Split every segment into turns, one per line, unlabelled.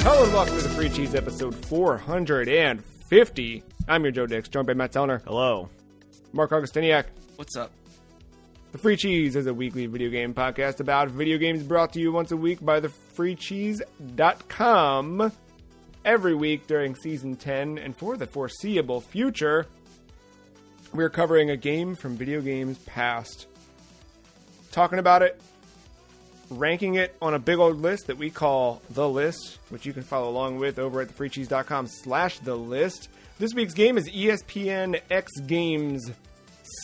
Hello and welcome to the Free Cheese episode 450. I'm your Joe Dix, joined by Matt Zellner.
Hello.
Mark Augustiniak.
What's up?
The Free Cheese is a weekly video game podcast about video games brought to you once a week by thefreecheese.com. Every week during Season 10 and for the foreseeable future, we're covering a game from video games past. Talking about it, ranking it on a big old list that we call The List, which you can follow along with over at thefreecheese.com/The List. This week's game is ESPN X Games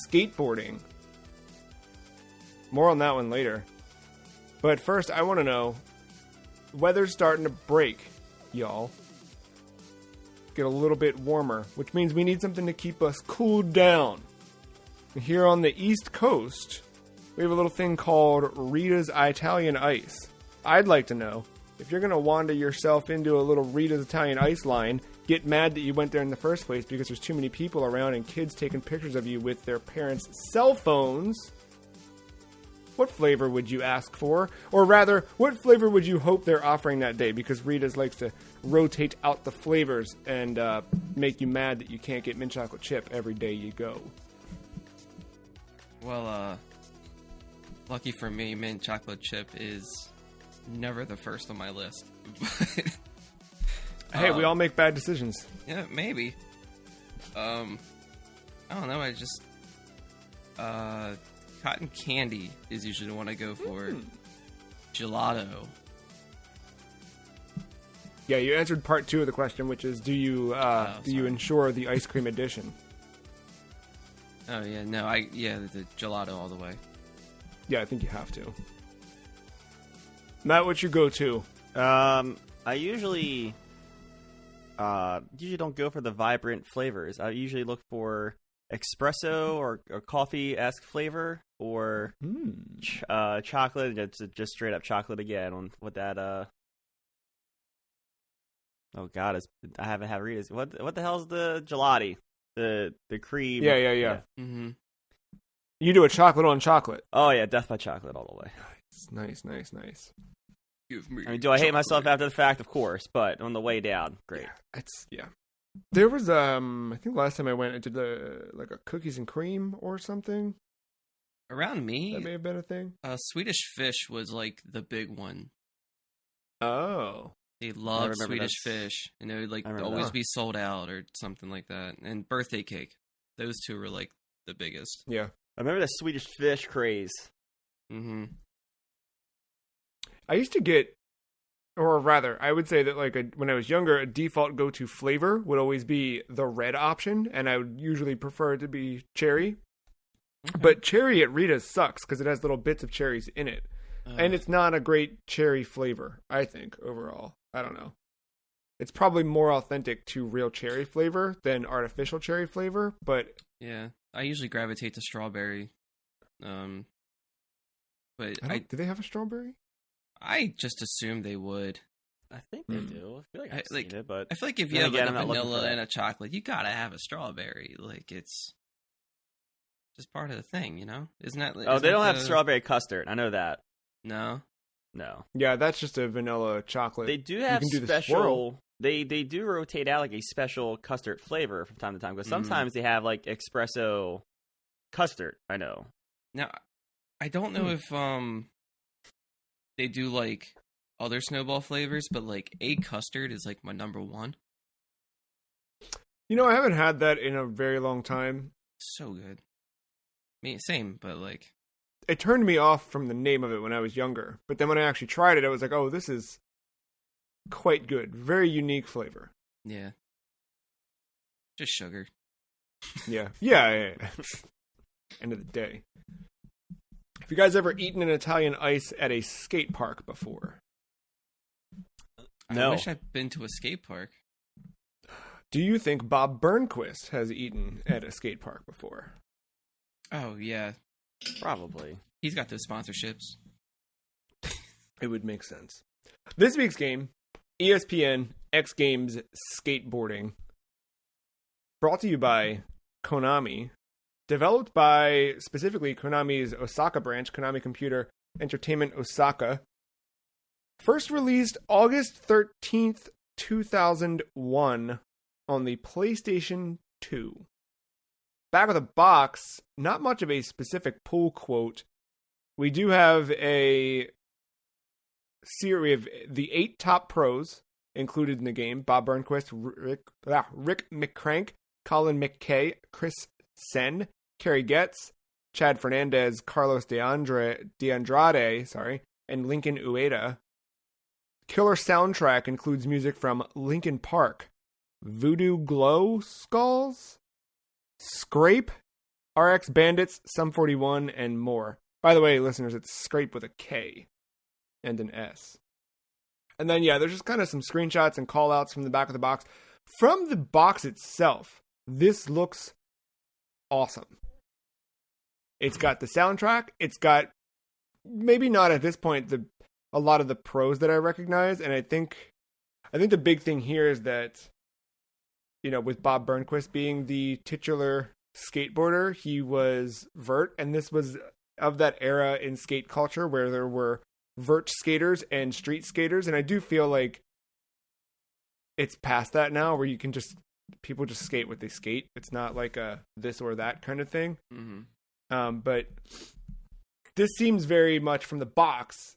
Skateboarding. More on that one later. But first, I want to know, weather's starting to break, y'all. Get a little bit warmer, which means we need something to keep us cooled down. Here on the East Coast, we have a little thing called Rita's Italian Ice. I'd like to know, if you're going to wander yourself into a little Rita's Italian Ice line, get mad that you went there in the first place because there's too many people around and kids taking pictures of you with their parents' cell phones, what flavor would you ask for? Or rather, what flavor would you hope they're offering that day? Because Rita's likes to rotate out the flavors and make you mad that you can't get mint chocolate chip every day you go.
Well, lucky for me, mint chocolate chip is never the first on my list.
Hey, we all make bad decisions.
Yeah, maybe. I don't know, cotton candy is usually the one I go for. Gelato.
Yeah, you answered part 2 of the question, which is, do you ensure the ice cream edition?
Oh yeah, no, the gelato all the way.
Yeah, I think you have to. Matt, what's your go-to?
I usually don't go for the vibrant flavors. I usually look for espresso or coffee-esque flavor or chocolate. Just straight up chocolate again with that. Oh God, I haven't had Rita's. What the hell's the gelati? The cream.
Yeah.
Mm-hmm.
You do a chocolate on chocolate.
Oh yeah, death by chocolate all the way.
Nice.
Give me.
I mean, do I hate myself after the fact? Of course, but on the way down, great.
Yeah. There was I think last time I went, I did like a cookies and cream or something.
Around me,
That may have been a thing.
Swedish Fish was like the big one.
Oh.
They loved Swedish Fish, and it would like always be sold out or something like that. And birthday cake, those two were like the biggest.
Yeah,
I remember the Swedish Fish craze.
Mm-hmm.
I used to get, or rather, I would say that like when I was younger, a default go-to flavor would always be the red option, and I would usually prefer it to be cherry. Okay. But cherry at Rita's sucks because it has little bits of cherries in it. And it's not a great cherry flavor, I think, overall. I don't know. It's probably more authentic to real cherry flavor than artificial cherry flavor, but...
Yeah, I usually gravitate to strawberry. But
do they have a strawberry?
I just assumed they would.
I think they do. I feel like I've seen it, but...
I feel like if you have like a vanilla and a chocolate, you gotta have a strawberry. Like, it's just part of the thing, you know? Isn't that...
Oh, they don't have strawberry custard. I know that.
No.
Yeah, that's just a vanilla chocolate.
They do have special. They do rotate out like a special custard flavor from time to time because sometimes they have like espresso custard. I know.
Now, I don't know if they do like other Snowball flavors, but like egg custard is like my number one.
You know, I haven't had that in a very long time.
So good. I mean, same, but like.
It turned me off from the name of it when I was younger. But then when I actually tried it, I was like, oh, this is quite good. Very unique flavor.
Yeah. Just sugar.
Yeah. End of the day. Have you guys ever eaten an Italian ice at a skate park before?
No.
I wish I'd been to a skate park.
Do you think Bob Burnquist has eaten at a skate park before?
Oh, yeah.
Probably.
He's got those sponsorships.
It would make sense. This week's game, ESPN X Games Skateboarding, brought to you by Konami, developed by specifically Konami's Osaka branch, Konami Computer Entertainment Osaka. First released August 13th, 2001 on the PlayStation 2. Back of the box, not much of a specific pull quote. We do have a series of the 8 top pros included in the game. Bob Burnquist, Rick McCrank, Colin McKay, Chris Sen, Kerry Getz, Chad Fernandez, Carlos de Andrade, and Lincoln Ueda. Killer soundtrack includes music from Linkin Park, Voodoo Glow Skulls, Scrape, RX Bandits, Sum 41, and more. By the way, listeners, it's Scrape with a K and an S. And then, yeah, there's just kind of some screenshots and call-outs from the back of the box. From the box itself, this looks awesome. It's got the soundtrack. It's got, maybe not at this point, a lot of the pros that I recognize. And I think the big thing here is that, you know, with Bob Burnquist being the titular skateboarder, he was vert. And this was of that era in skate culture where there were vert skaters and street skaters. And I do feel like it's past that now where people just skate what they skate. It's not like a this or that kind of thing.
Mm-hmm.
But this seems very much from the box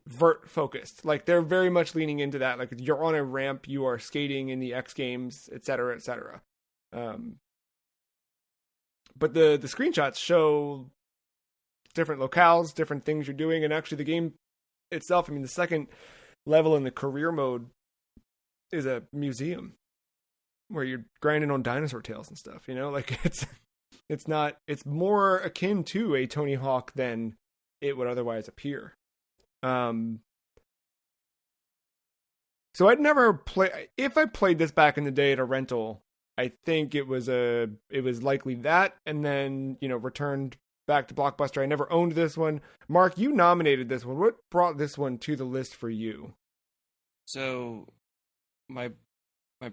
vert focused. Like they're very much leaning into that. Like you're on a ramp, you are skating in the X Games, etc., etc. But the screenshots show different locales, different things you're doing, and actually the game itself, I mean, the second level in the career mode is a museum where you're grinding on dinosaur tails and stuff, you know? Like it's more akin to a Tony Hawk than it would otherwise appear. So I'd never play, if I played this back in the day at a rental, I think it was likely that, and then, you know, returned back to Blockbuster. I never owned this one. Mark, you nominated this one. What brought this one to the list for you?
So, my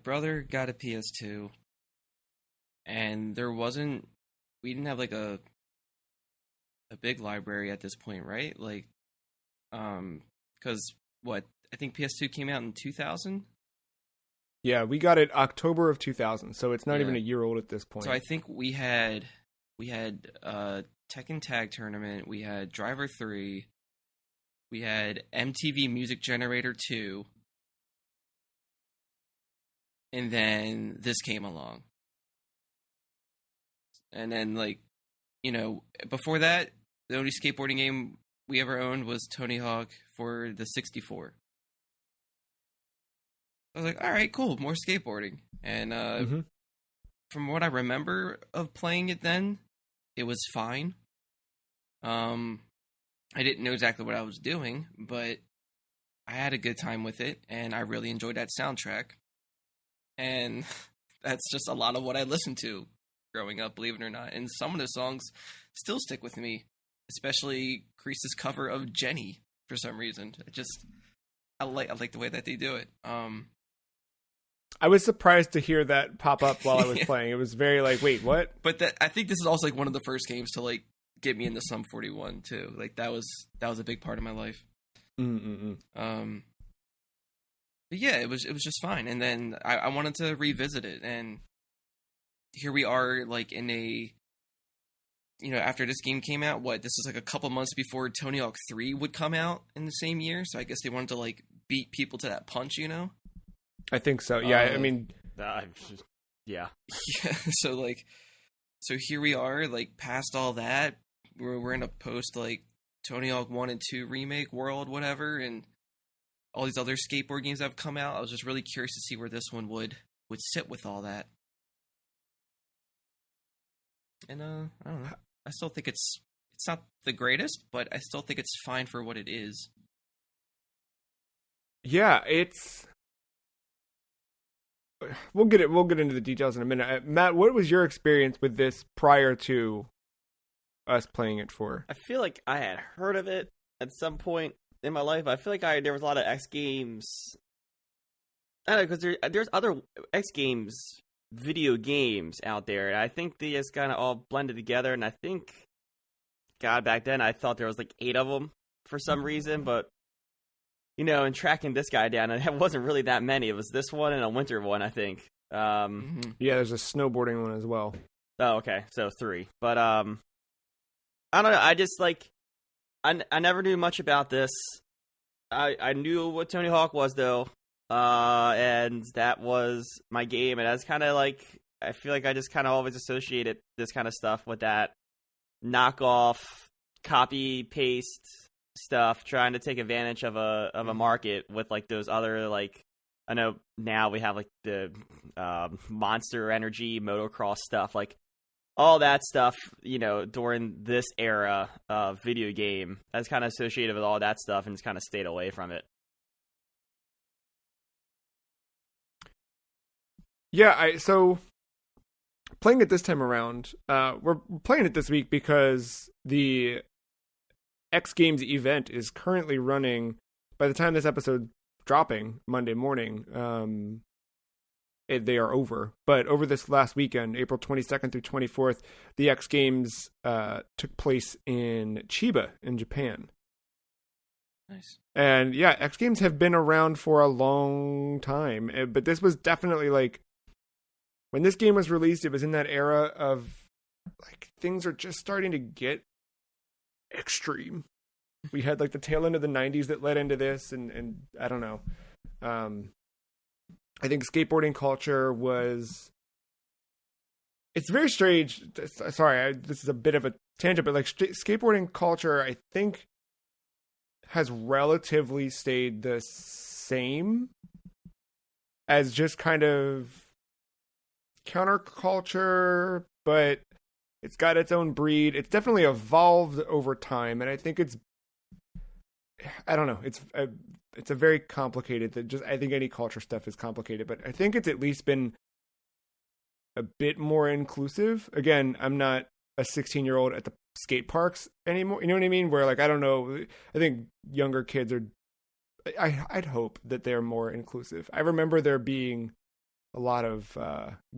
brother got a PS2, and we didn't have like a big library at this point, right? Like, because I think PS2 came out in 2000.
Yeah, we got it October of 2000, so it's not even a year old at this point.
So I think we had Tekken Tag Tournament, we had Driver 3, we had MTV Music Generator 2, and then this came along. And then, like, you know, before that, the only skateboarding game we ever owned was Tony Hawk for the 64. I was like, all right, cool, more skateboarding. And from what I remember of playing it then, it was fine. I didn't know exactly what I was doing, but I had a good time with it, and I really enjoyed that soundtrack. And that's just a lot of what I listened to growing up, believe it or not. And some of the songs still stick with me, especially Crease's cover of Jenny for some reason. I like the way that they do it.
I was surprised to hear that pop up while I was playing. It was very like, wait, what?
But I think this is also like one of the first games to like get me into Sum 41 too. Like that was a big part of my life. But yeah, it was just fine. And then I wanted to revisit it, and here we are, like in a, you know, after this game came out, this is like a couple months before Tony Hawk 3 would come out in the same year. So I guess they wanted to like beat people to that punch, you know?
I think so. Yeah, I mean,
yeah.
So here we are, like past all that, we're in a post like Tony Hawk 1 and 2 remake world, whatever, and all these other skateboard games that have come out. I was just really curious to see where this one would sit with all that. And I don't know. I still think it's not the greatest, but I still think it's fine for what it is.
Yeah, it's. We'll get into the details in a minute. Matt, what was your experience with this prior to us playing it for?
I feel like I had heard of it at some point in my life. I feel like there was a lot of X Games. I don't know, because there's other X Games video games out there, and I think they just kind of all blended together. And I think, God, back then I thought there was like 8 of them for some reason, but and tracking this guy down, and it wasn't really that many. It was this one and a winter one, I think.
Yeah, there's a snowboarding one as well.
Oh, okay, so 3. But I don't know. I just I never knew much about this. I knew what Tony Hawk was though, and that was my game. And that's kind of I feel like I just kind of always associated this kind of stuff with that knockoff, copy paste stuff, trying to take advantage of a market with those other I know now we have the Monster Energy motocross stuff, all that stuff, during this era of video game. I was kind of associated with all that stuff and just kind of stayed away from it.
Yeah, so playing it this time around, we're playing it this week because the X Games event is currently running. By the time this episode dropping Monday morning, they are over. But over this last weekend, April 22nd through 24th, the X Games took place in Chiba in Japan.
Nice.
And yeah, X Games have been around for a long time, but this was definitely when this game was released, it was in that era of things are just starting to get extreme. We had the tail end of the 90s that led into this, and I don't know. I think skateboarding culture it's very strange. Sorry, this is a bit of a tangent, but skateboarding culture, I think, has relatively stayed the same as just kind of counterculture, but it's got its own breed. It's definitely evolved over time, and I think I don't know. It's a very complicated. I think any culture stuff is complicated, but I think it's at least been a bit more inclusive. Again, I'm not a 16-year-old at the skate parks anymore. You know what I mean? Where I don't know. I think younger kids are. I'd hope that they're more inclusive. I remember there being a lot of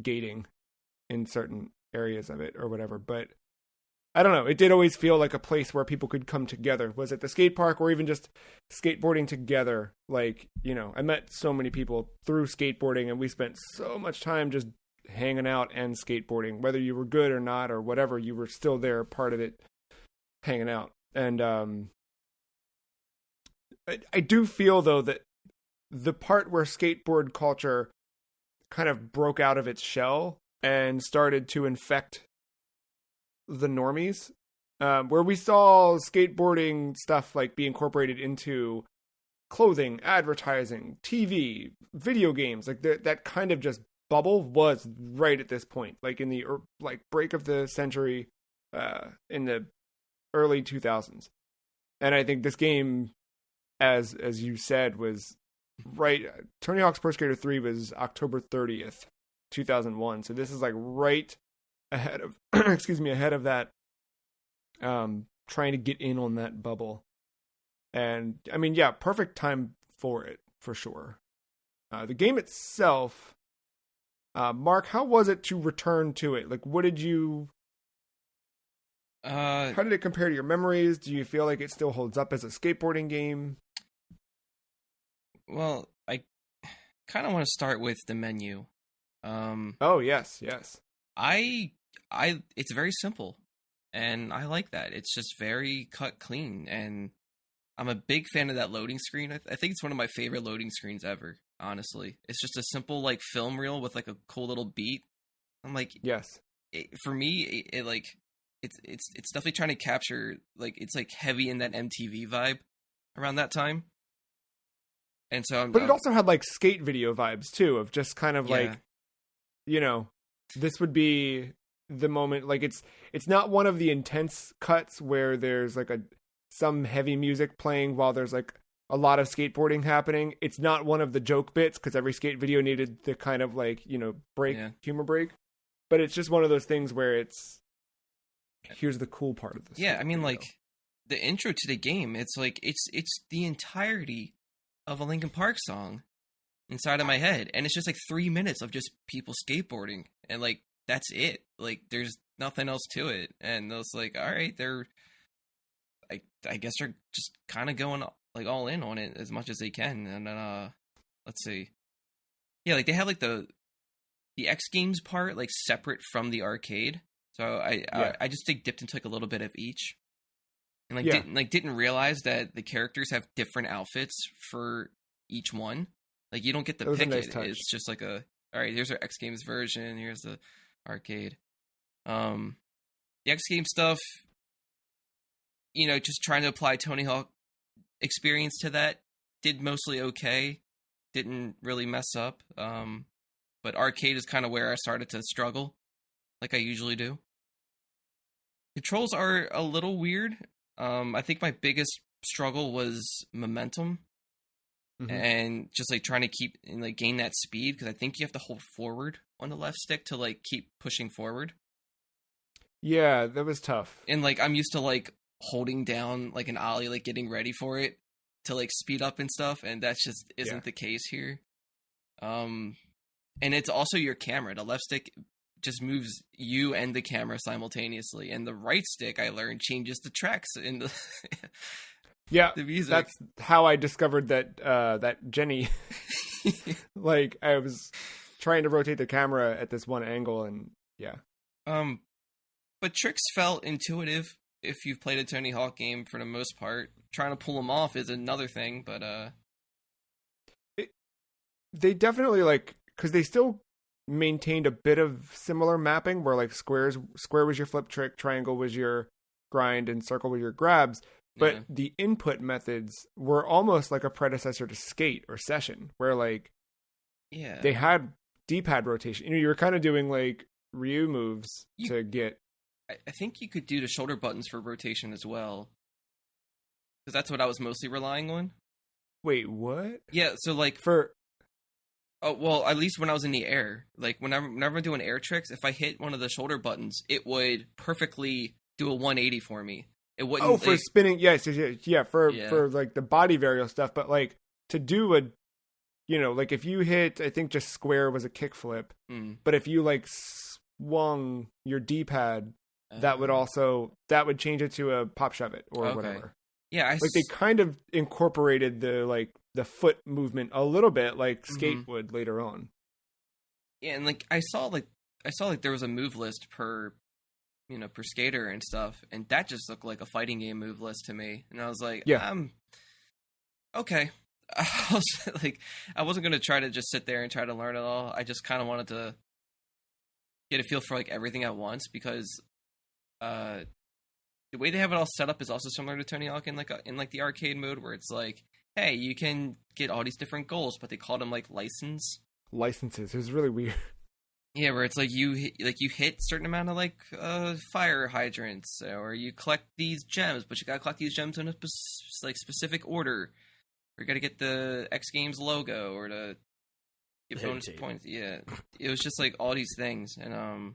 gating in certain areas of it or whatever, but I don't know. It did always feel like a place where people could come together. Was it the skate park or even just skateboarding together? I met so many people through skateboarding, and we spent so much time just hanging out and skateboarding. Whether you were good or not or whatever, you were still there, part of it, hanging out. And I do feel, though, that the part where skateboard culture kind of broke out of its shell and started to infect the normies, where we saw skateboarding stuff be incorporated into clothing, advertising, TV, video games, that kind of just bubble was right at this point, in the break of the century, in the early 2000s. And I think this game, as you said, was right. Tony Hawk's Pro Skater 3 was October 30th, 2001. So this is right ahead of ahead of that, trying to get in on that bubble. And I mean, yeah, perfect time for it, for sure. The game itself, Mark, how was it to return to it? What did you how did it compare to your memories? Do you feel like it still holds up as a skateboarding game?
Well, I kind of want to start with the menu.
Oh, yes.
It's very simple, and I like that. It's just very cut clean, and I'm a big fan of that loading screen. I think it's one of my favorite loading screens ever, honestly. It's just a simple, film reel with, a cool little beat. I'm
yes.
For me, it's definitely trying to capture, it's, heavy in that MTV vibe around that time. And so
But it also had, skate video vibes, too, of just kind of, this would be the moment. It's not one of the intense cuts where there's some heavy music playing while there's a lot of skateboarding happening. It's not one of the joke bits, because every skate video needed the kind of break, humor break. But it's just one of those things where here's the cool part of this.
Yeah, I mean, the intro to the game, it's it's the entirety of a Linkin Park song inside of my head, and it's just 3 minutes of just people skateboarding, and that's it. There's nothing else to it. And I was all right, I guess they're just kind of going like all in on it as much as they can. And then let's see. Yeah, like they have like the X Games part like separate from the arcade. So I just dipped into like a little bit of each. And didn't realize that the characters have different outfits for each one. Like you don't get to pick it. It's just like all right, here's our X Games version, here's the arcade. The X Games stuff, just trying to apply Tony Hawk experience to that, did mostly okay. Didn't really mess up. But arcade is kind of where I started to struggle, like I usually do. Controls are a little weird. I think my biggest struggle was momentum, and just like trying to keep and like gain that speed, because I think you have to hold forward on the left stick to like keep pushing forward.
Yeah, that was tough.
And like I'm used to like holding down like an ollie, like getting ready for it to like speed up and stuff, and that just isn't the case here. And it's also your camera. The left stick just moves you and the camera simultaneously, and the right stick, I learned, changes the tracks in the the music.
That's how I discovered that Jenny like I was trying to rotate the camera at this one angle, and
but tricks felt intuitive if you've played a Tony Hawk game for the most part. Trying to pull them off is another thing, but
they definitely because they still maintained a bit of similar mapping where like square was your flip trick, triangle was your grind, and circle was your grabs, but the input methods were almost like a predecessor to Skate or Session, where like they had D-pad rotation. You were kind of doing like Ryu moves to get.
I think you could do the shoulder buttons for rotation as well, because that's what I was mostly relying on.
Wait, what?
Yeah, so like
for.
Oh, well, at least when I was in the air, like whenever I'm doing air tricks, if I hit one of the shoulder buttons, it would perfectly do a 180 for me. It wouldn't.
Oh, for spinning, yes, for like the body variable stuff, but like to do a, like if you hit, I think just square was a kickflip, but if you like swung your D-pad, that would change it to a pop shove it or whatever.
Yeah,
they kind of incorporated the foot movement a little bit, like Skate would later on.
Yeah, and like I saw there was a move list per skater and stuff, and that just looked like a fighting game move list to me. And I was like, okay. I wasn't gonna try to just sit there and try to learn it all. I just kind of wanted to get a feel for like everything at once, because the way they have it all set up is also similar to Tony Hawk in the arcade mode, where it's like, hey, you can get all these different goals, but they call them like licenses. It
was really weird.
Yeah, where it's like you hit certain amount of like fire hydrants, or you collect these gems, but you gotta collect these gems in a specific order. Or you gotta get the X Games logo, or to get bonus points. Yeah, it was just like all these things, and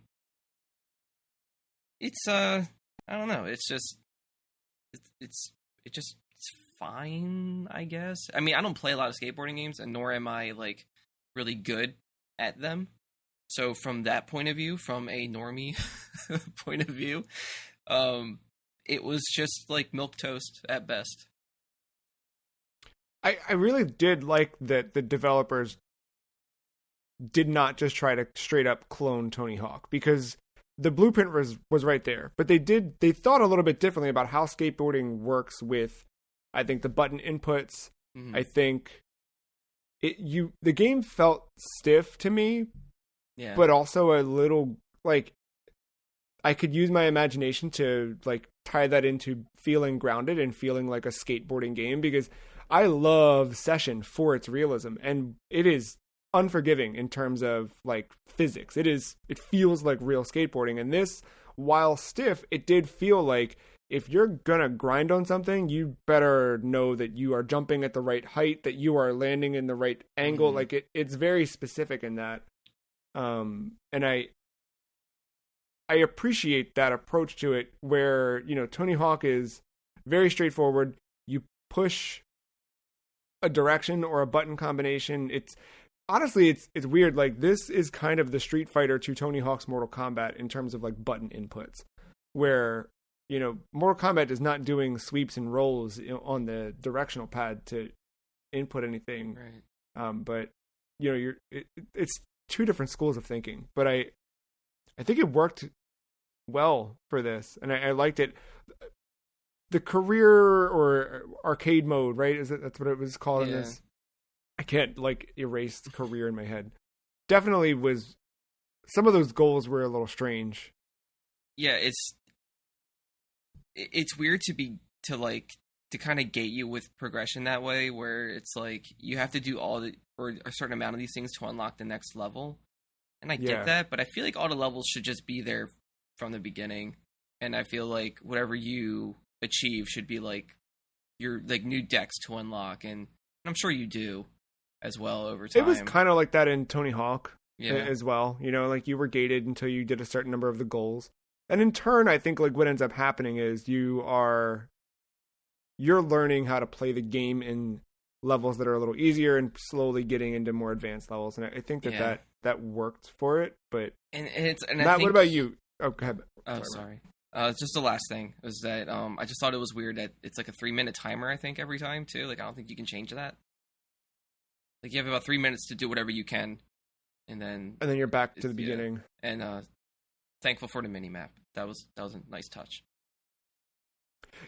it's I don't know. It's just it's fine, I guess. I mean, I don't play a lot of skateboarding games, and nor am I like really good at them. So from that point of view, from a normie point of view, it was just like milquetoast at best.
I really did like that the developers did not just try to straight up clone Tony Hawk, because the blueprint was right there. But they thought a little bit differently about how skateboarding works with, I think, the button inputs. I think the game felt stiff to me. Yeah. But also a little like I could use my imagination to like tie that into feeling grounded and feeling like a skateboarding game, because I love Session for its realism, and it is unforgiving in terms of like physics. It feels like real skateboarding, and this, while stiff, it did feel like if you're gonna grind on something, you better know that you are jumping at the right height, that you are landing in the right angle. Like it's very specific in that. And I appreciate that approach to it, where, Tony Hawk is very straightforward. You push a direction or a button combination. It's weird. Like, this is kind of the Street Fighter to Tony Hawk's Mortal Kombat in terms of like button inputs, where, Mortal Kombat is not doing sweeps and rolls on the directional pad to input anything.
Right.
But it's two different schools of thinking. But I think it worked well for this, and I liked it. The career or arcade mode, right? That's what it was called in this? I can't erase the career in my head. Definitely was. Some of those goals were a little strange.
Yeah, it's weird to kind of gate you with progression that way, where it's like you have to do or a certain amount of these things to unlock the next level. And I get that, but I feel like all the levels should just be there from the beginning. And I feel like whatever you achieve should be your new decks to unlock, and I'm sure you do as well over time.
It was kind of like that in Tony Hawk as well. You were gated until you did a certain number of the goals. And in turn, I think what ends up happening is you're learning how to play the game in levels that are a little easier and slowly getting into more advanced levels. And I think that worked for it. But Matt, what about you? Oh, go ahead.
Oh, sorry. Just the last thing was that I just thought it was weird that it's like a 3-minute timer, I think, every time, too. I don't think you can change that. You have about 3 minutes to do whatever you can, and then you're back to the beginning. And thankful for the mini-map. That was a nice touch.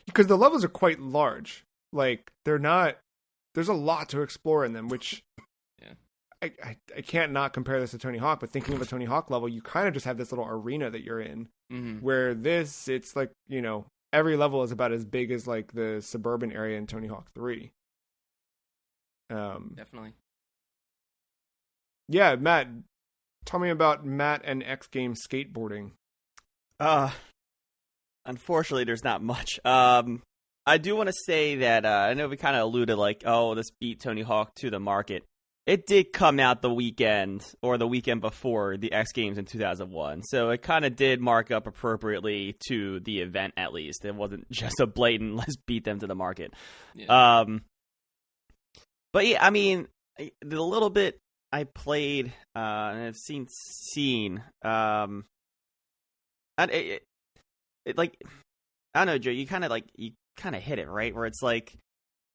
Because the levels are quite large. They're not... There's a lot to explore in them, which... I can't not compare this to Tony Hawk, but thinking of a Tony Hawk level, you kind of just have this little arena that you're in.
Mm-hmm.
Where it's every level is about as big as the suburban area in Tony Hawk 3.
Definitely.
Yeah, Matt, tell me about Matt and X Games skateboarding.
Unfortunately, there's not much. I do want to say that I know we kind of alluded this beat Tony Hawk to the market. It did come out the weekend or the weekend before the X Games in 2001. So it kind of did mark up appropriately to the event, at least. It wasn't just a blatant, let's beat them to the market.
Yeah.
But yeah, I mean, the little bit I played and I've seen, I don't know, Joe, you kind of hit it, right? Where it's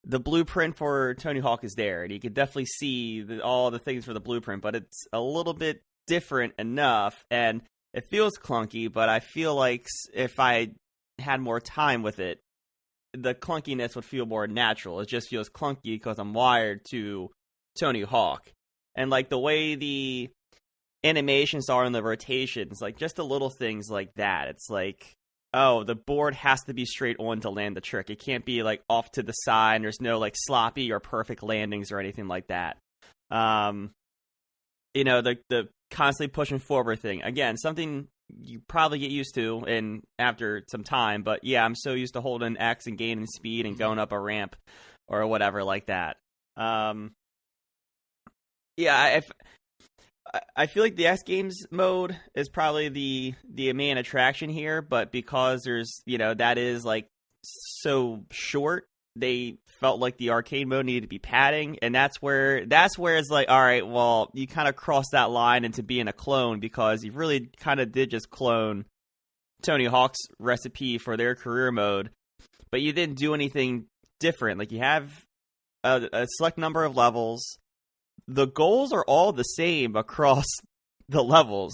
the blueprint for Tony Hawk is there, and you can definitely see all the things for the blueprint, but it's a little bit different enough, and it feels clunky, but I feel like if I had more time with it, the clunkiness would feel more natural. It just feels clunky because I'm wired to Tony Hawk. And the way the animations are in the rotations, just the little things like that. It's oh, the board has to be straight on to land the trick. It can't be off to the side. There's no sloppy or perfect landings or anything like that. The constantly pushing forward thing. Again, something you probably get used to after some time. But yeah, I'm so used to holding X and gaining speed and going up a ramp or whatever like that. I feel like the X Games mode is probably the main attraction here, but because there's, that is so short, they felt like the arcade mode needed to be padding, and that's where it's all right, well, you kind of cross that line into being a clone, because you really kind of did just clone Tony Hawk's recipe for their career mode, but you didn't do anything different. You have a select number of levels. The goals are all the same across the levels.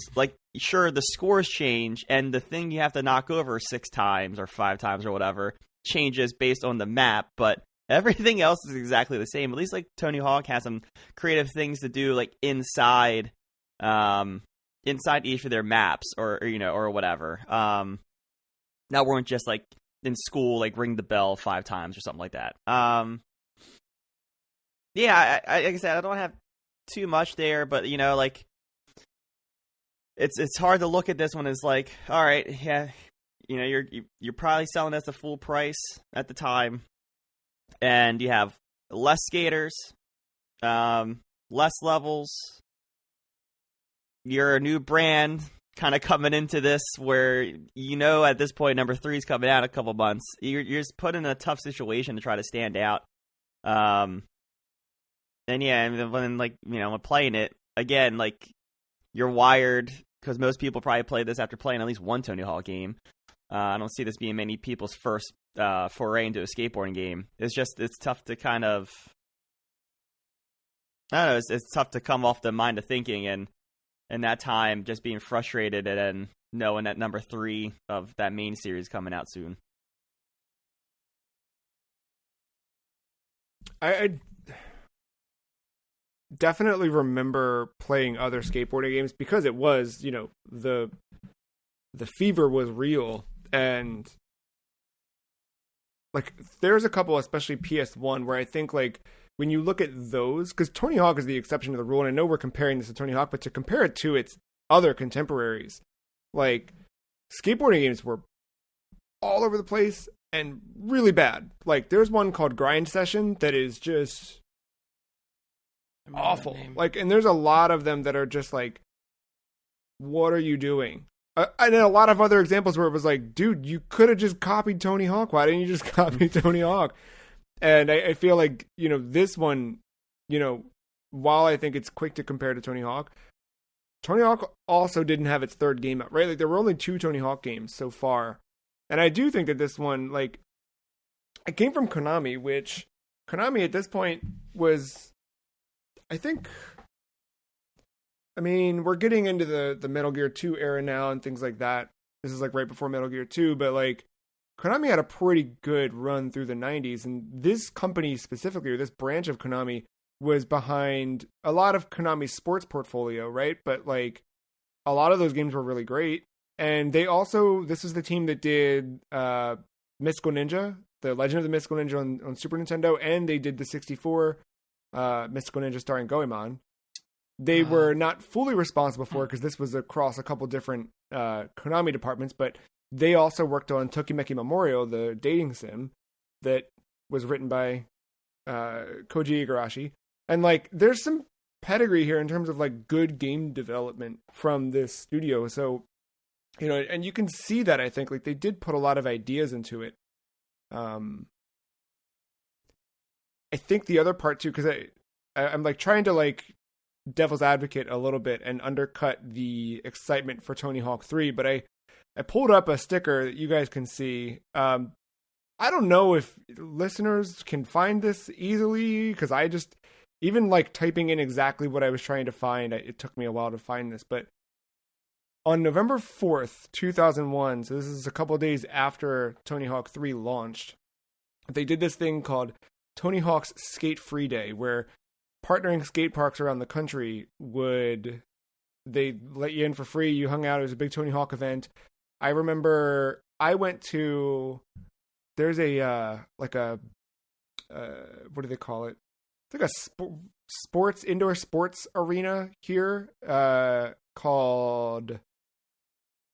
Sure, the scores change, and the thing you have to knock over 6 times or 5 times or whatever changes based on the map, but everything else is exactly the same. At least Tony Hawk has some creative things to do inside each of their maps or whatever. That weren't just in school ring the bell 5 times or something like that. Yeah, like I said, I don't have too much there, but it's hard to look at this one as all right, yeah, you're probably selling this at full price at the time, and you have less skaters, less levels. You're a new brand kind of coming into this where at this point number 3 is coming out in a couple months. You're just put in a tough situation to try to stand out. And yeah, when when playing it again, you're wired, because most people probably play this after playing at least one Tony Hawk game. I don't see this being many people's first foray into a skateboarding game. It's tough to kind of, I don't know, it's tough to come off the mind of thinking and that time just being frustrated and then knowing that number 3 of that main series coming out soon.
I definitely remember playing other skateboarding games because it was, the fever was real, and like there's a couple, especially PS1, where I think like when you look at those, because Tony Hawk is the exception to the rule, and I know we're comparing this to Tony Hawk, but to compare it to its other contemporaries, like skateboarding games were all over the place and really bad. Like there's one called Grind Session that is just awful. Like, and there's a lot of them that are just like, what are you doing? And then a lot of other examples where it was like, dude, you could have just copied Tony Hawk. Why didn't you just copy Tony Hawk? And I feel like, this one, while I think it's quick to compare to Tony Hawk also didn't have its third game out, right? Like there were only 2 Tony Hawk games so far. And I do think that this one, like, it came from Konami, which Konami at this point was, I think, I mean, we're getting into the Metal Gear 2 era now and things like that. This is like right before Metal Gear 2, but like Konami had a pretty good run through the 90s, and this company specifically, or this branch of Konami, was behind a lot of Konami's sports portfolio, right? But like a lot of those games were really great. And they also, this is the team that did Mystical Ninja, the Legend of the Mystical Ninja on Super Nintendo, and they did the 64 Mystical Ninja starring Goemon. They were not fully responsible for it because this was across a couple different Konami departments, but they also worked on Tokimeki Memorial, the dating sim that was written by Koji Igarashi. And like, there's some pedigree here in terms of like good game development from this studio. So, and you can see that, I think, like they did put a lot of ideas into it. I think the other part too, because I'm like trying to like devil's advocate a little bit and undercut the excitement for Tony Hawk 3, but I pulled up a sticker that you guys can see. I don't know if listeners can find this easily, because I just, even like typing in exactly what I was trying to find, it took me a while to find this, but on November 4th, 2001, so this is a couple of days after Tony Hawk 3 launched, they did this thing called Tony Hawk's Skate Free Day, where partnering skate parks around the country they let you in for free. You hung out. It was a big Tony Hawk event. I remember I went to, there's a what do they call it? It's like a indoor sports arena here called,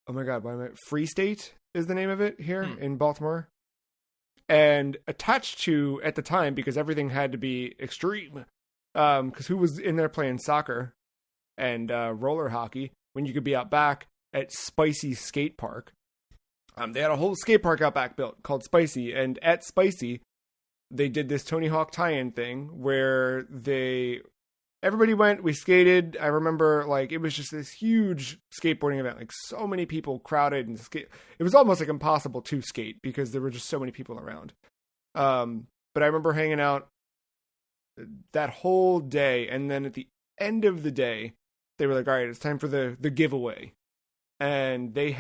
oh my God, Free State is the name of it here in Baltimore. And attached to, at the time, because everything had to be extreme, because who was in there playing soccer and roller hockey when you could be out back at Spicy Skate Park? They had a whole skate park out back built called Spicy, and at Spicy, they did this Tony Hawk tie-in thing where everybody went, we skated. I remember like it was just this huge skateboarding event, like so many people crowded and skate. It was almost like impossible to skate because there were just so many people around. But I remember hanging out that whole day, and then at the end of the day, they were like, all right, it's time for the giveaway. And they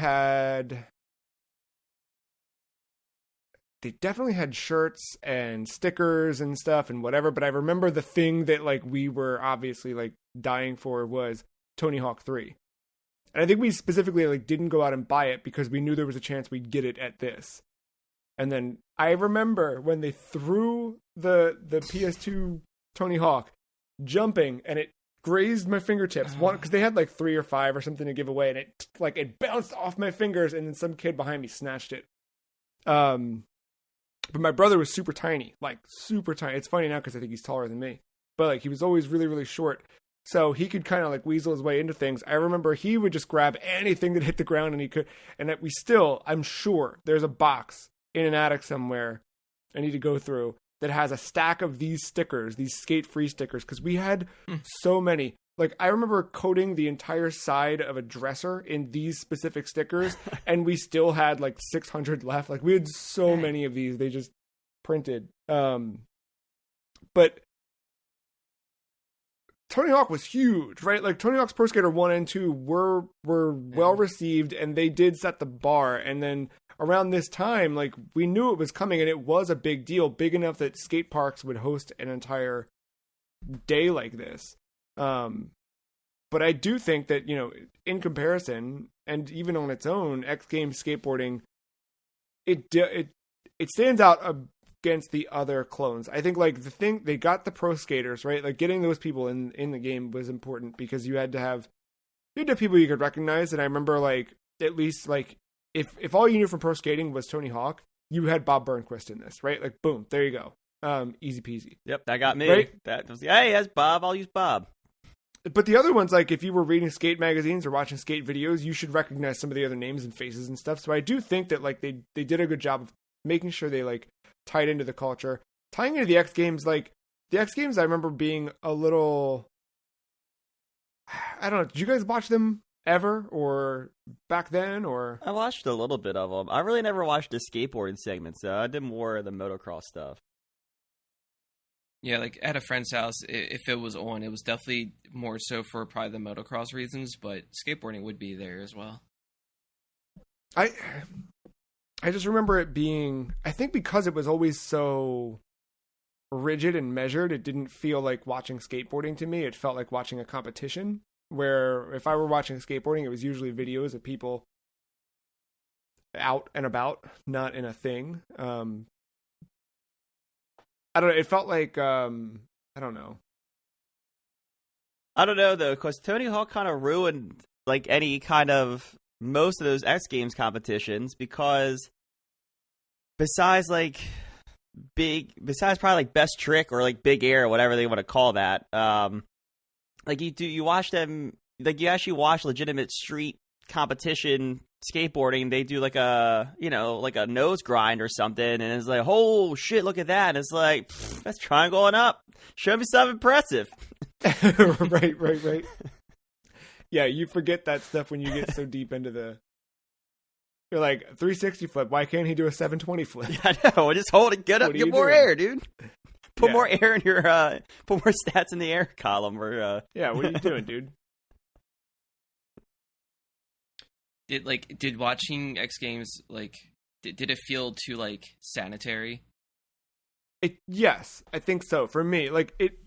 definitely had shirts and stickers and stuff and whatever, but I remember the thing that like we were obviously like dying for was Tony Hawk 3. And I think we specifically like didn't go out and buy it because we knew there was a chance we'd get it at this. And then I remember when they threw the PS2 Tony Hawk jumping and it grazed my fingertips, one because they had like 3 or 5 or something to give away, and it bounced off my fingers, and then some kid behind me snatched it. But my brother was super tiny, like super tiny. It's funny now because I think he's taller than me, but like he was always really, really short. So he could kind of like weasel his way into things. I remember he would just grab anything that hit the ground, and he could, and that I'm sure there's a box in an attic somewhere I need to go through that has a stack of these stickers, these skate free stickers. Cause we had so many, Like, I remember coating the entire side of a dresser in these specific stickers, and we still had like 600 left. Like, we had so many of these. They just printed. But Tony Hawk was huge, right? Like, Tony Hawk's Pro Skater 1 and 2 were well received, and they did set the bar. And then around this time, like, we knew it was coming, and it was a big deal, big enough that skate parks would host an entire day like this. But I do think that, you know, in comparison, and even on its own, X Games skateboarding, it stands out against the other clones. I think, like, the thing, they got the pro skaters, right? Like, getting those people in the game was important because you had to have people you could recognize. And I remember, like, at least, like, if all you knew from pro skating was Tony Hawk, you had Bob Burnquist in this, right? Like, boom, there you go. Easy peasy.
Yep, that got me.
Right?
That was, hey, that's Bob. I'll use Bob.
But the other ones, like, if you were reading skate magazines or watching skate videos, you should recognize some of the other names and faces and stuff. So I do think that, like, they did a good job of making sure they, like, tied into the culture. Tying into the X Games, like, the X Games, I remember being a little, I don't know, did you guys watch them ever or back then, or?
I watched a little bit of them. I really never watched the skateboarding segments, though. I did more of the motocross stuff.
Yeah, like at a friend's house, if it was on, it was definitely more so for probably the motocross reasons, but skateboarding would be there as well.
I just remember it being, I think because it was always so rigid and measured, it didn't feel like watching skateboarding to me. It felt like watching a competition, where if I were watching skateboarding, it was usually videos of people out and about, not in a thing. I don't know. It felt like, I don't know.
I don't know, though, because Tony Hawk kind of ruined, like, any kind of, most of those X Games competitions, because besides probably, like, Best Trick or, like, Big Air or whatever they want to call that, like, you watch them, like, you actually watch legitimate street competition skateboarding. They do like a nose grind or something, and it's like, oh shit, look at that, and it's like, that's triangle going up, show me something impressive. right. Yeah, you forget that stuff when you get so deep into you're like, 360 flip, why can't he do a 720 flip? Yeah, I know, just hold it, get up, get more air, dude. Put more air in your put more stats in the air column, or
yeah, what are you doing, dude?
Did watching X Games, like, did it feel too, like, sanitary?
Yes, I think so. For me, like, it...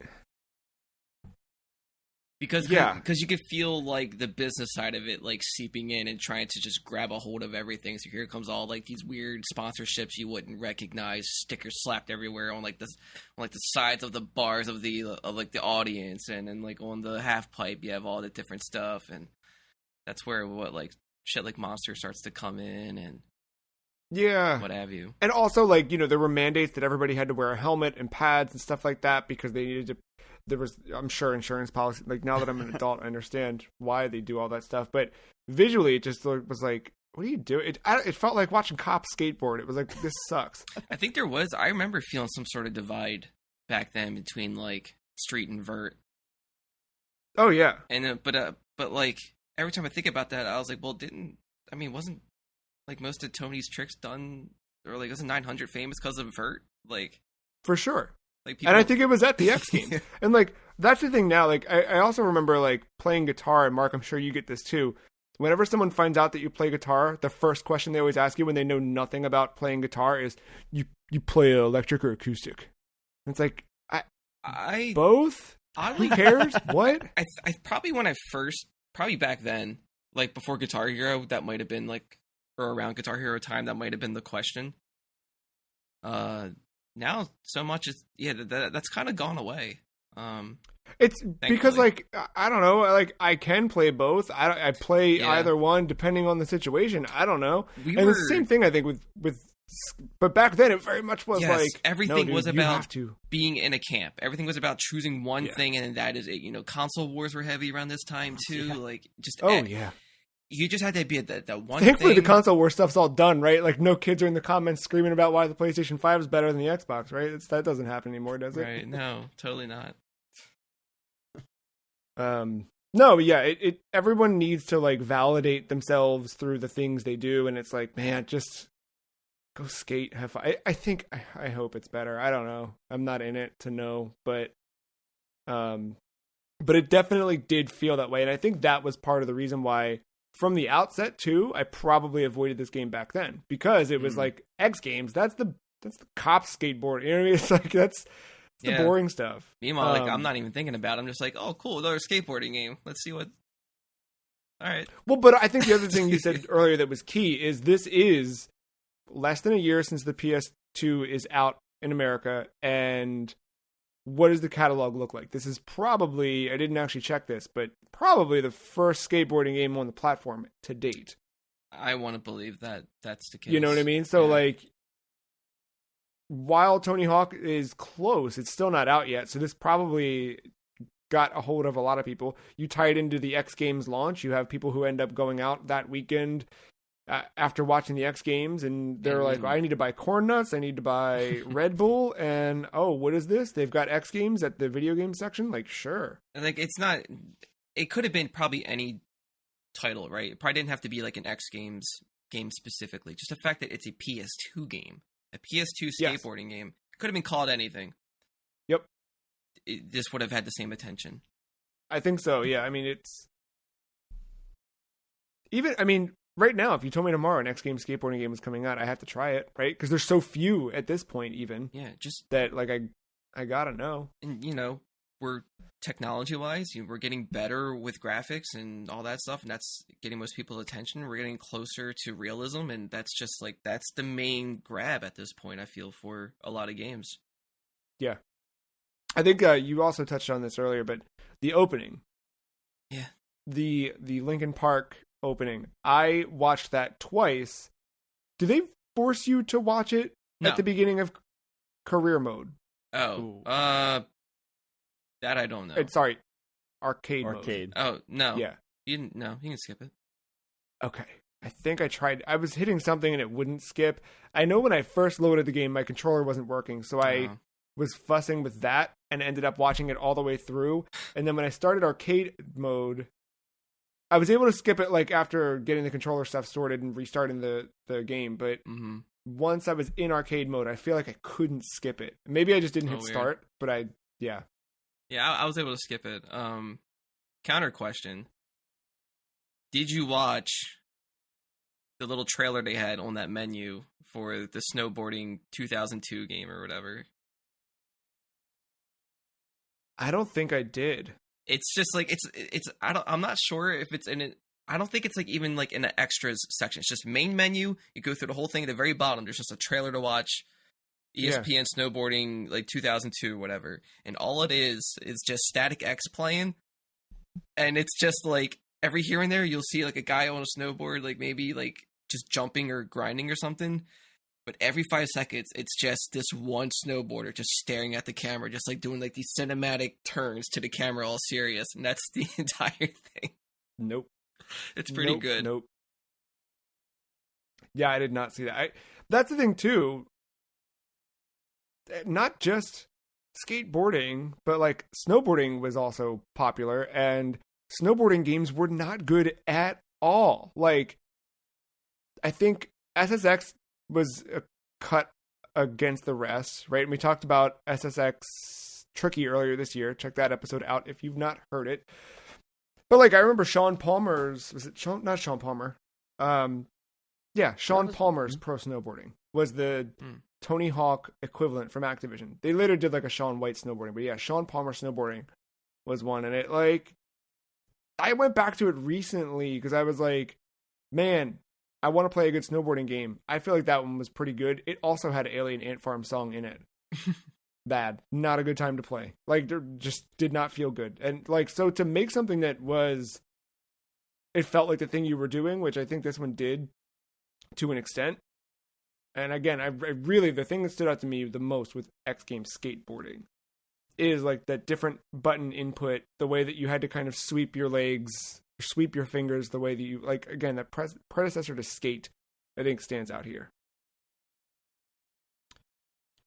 Because you could feel, like, the business side of it, like, seeping in and trying to just grab a hold of everything. So here comes all, like, these weird sponsorships you wouldn't recognize, stickers slapped everywhere on, like, the sides of the bars of the audience, and then, like, on the half pipe you have all the different stuff, and that's where shit like Monster starts to come in, and what have you. And
also, like, you know, there were mandates that everybody had to wear a helmet and pads and stuff like that because they needed to. There was, I'm sure, insurance policy. Like, now that I'm an adult, I understand why they do all that stuff. But visually, it just was like, what are you doing? It felt like watching cops skateboard. It was like, this sucks.
I think I remember feeling some sort of divide back then between, like, street and vert.
Oh yeah.
And but like, every time I think about that, I was like, well, wasn't, like, most of Tony's tricks done, or, like, wasn't 900 famous because of vert? Like,
for sure.
Like, people...
And I think it was at the X Games. And, like, that's the thing now. Like, I also remember, like, playing guitar, and Mark, I'm sure you get this too. Whenever someone finds out that you play guitar, the first question they always ask you when they know nothing about playing guitar is, you play electric or acoustic? And it's like, I both? Who cares? What?
I probably when I first, probably back then, like, before Guitar Hero, that might have been, like, or around Guitar Hero time, that might have been the question. Now, so much is, that's kind of gone away.
It's thankfully. Because, like, I don't know, like, I can play both. I play either one depending on the situation. I don't know. It's the same thing, I think, with but back then it very much was like,
everything was about being in a camp. Everything was about choosing one thing, and that is it. You know, console wars were heavy around this time too. Like, just you just had to be that one.
Thankfully,
thing.
the console war stuff's all done, right? Like, no kids are in the comments screaming about why the PlayStation 5 is better than the Xbox, right? That doesn't happen anymore, does it?
Right? No, totally not.
No, yeah, it everyone needs to like validate themselves through the things they do, and it's like, man, just go skate, have fun. I hope it's better. I don't know. I'm not in it to know, but it definitely did feel that way, and I think that was part of the reason why, from the outset too, I probably avoided this game back then, because it was like X Games. That's the cop skateboard. You know what I mean? It's like that's the boring stuff.
Meanwhile, like I'm not even thinking about it. I'm just like, oh, cool, another skateboarding game. Let's see what. All right.
Well, but I think the other thing you said earlier that was key is this is less than a year since the PS2 is out in America, and what does the catalog look like? This is probably, I didn't actually check this, but probably the first skateboarding game on the platform to date.
I want to believe that that's the case.
You know what I mean? So like, while Tony Hawk is close, it's still not out yet. So this probably got a hold of a lot of people. You tie it into the X Games launch. You have people who end up going out that weekend after watching the X Games, and they're like, I need to buy corn nuts, I need to buy Red Bull, and oh, what is this? They've got X Games at the video game section? Like, sure.
Like, it's not, it could have been probably any title, right? It probably didn't have to be like an X Games game specifically. Just the fact that it's a PS2 game, a PS2 skateboarding game, could have been called anything.
Yep.
This would have had the same attention.
I think so, yeah. I mean, it's even, I mean, right now, if you told me tomorrow an X Games skateboarding game was coming out, I have to try it, right? Because there's so few at this point, even.
Yeah, just
that, like, I gotta know.
And, you know, we're technology-wise, we're getting better with graphics and all that stuff, and that's getting most people's attention. We're getting closer to realism, and that's just, like, that's the main grab at this point, I feel, for a lot of games.
Yeah. I think you also touched on this earlier, but the opening.
Yeah.
The Linkin Park opening. I watched that twice. Do they force you to watch it at the beginning of career mode?
Oh, that I don't know.
Sorry, arcade mode.
Oh, no.
Yeah.
You can skip it.
Okay. I think I tried. I was hitting something and it wouldn't skip. I know when I first loaded the game, my controller wasn't working, so I was fussing with that and ended up watching it all the way through. And then when I started arcade mode, I was able to skip it like after getting the controller stuff sorted and restarting the game, but once I was in arcade mode, I feel like I couldn't skip it. Maybe I just didn't hit start, but yeah,
I was able to skip it. Counter question: did you watch the little trailer they had on that menu for the Snowboarding 2002 game or whatever?
I don't think I did.
It's just like I'm not sure if it's in it. I don't think it's like even like in the extras section. It's just main menu. You go through the whole thing at the very bottom. There's just a trailer to watch. ESPN Snowboarding like 2002 whatever, and all it is just Static X playing, and it's just like every here and there you'll see like a guy on a snowboard, like maybe like just jumping or grinding or something. But every 5 seconds, it's just this one snowboarder just staring at the camera, just like doing like these cinematic turns to the camera, all serious, and that's the entire thing.
Nope,
it's pretty good.
Nope. Yeah, I did not see that. That's the thing too. Not just skateboarding, but like snowboarding was also popular, and snowboarding games were not good at all. Like, I think SSX was a cut against the rest, right? And we talked about SSX Tricky earlier this year. Check that episode out if you've not heard it. But like, I remember Sean Palmer's, not Sean Palmer. Sean Palmer's Pro Snowboarding was the Tony Hawk equivalent from Activision. They later did like a Shaun White snowboarding, but yeah, Sean Palmer snowboarding was one. And it like, I went back to it recently because I was like, man, I want to play a good snowboarding game. I feel like that one was pretty good. It also had Alien Ant Farm song in it. Bad. Not a good time to play. Like, just did not feel good. And like, so to make something that was, it felt like the thing you were doing, which I think this one did to an extent. And again, I really, the thing that stood out to me the most with X Games skateboarding is like that different button input, the way that you had to kind of sweep your legs, sweep your fingers, the way that you, like, again, that predecessor to skate, I think stands out here.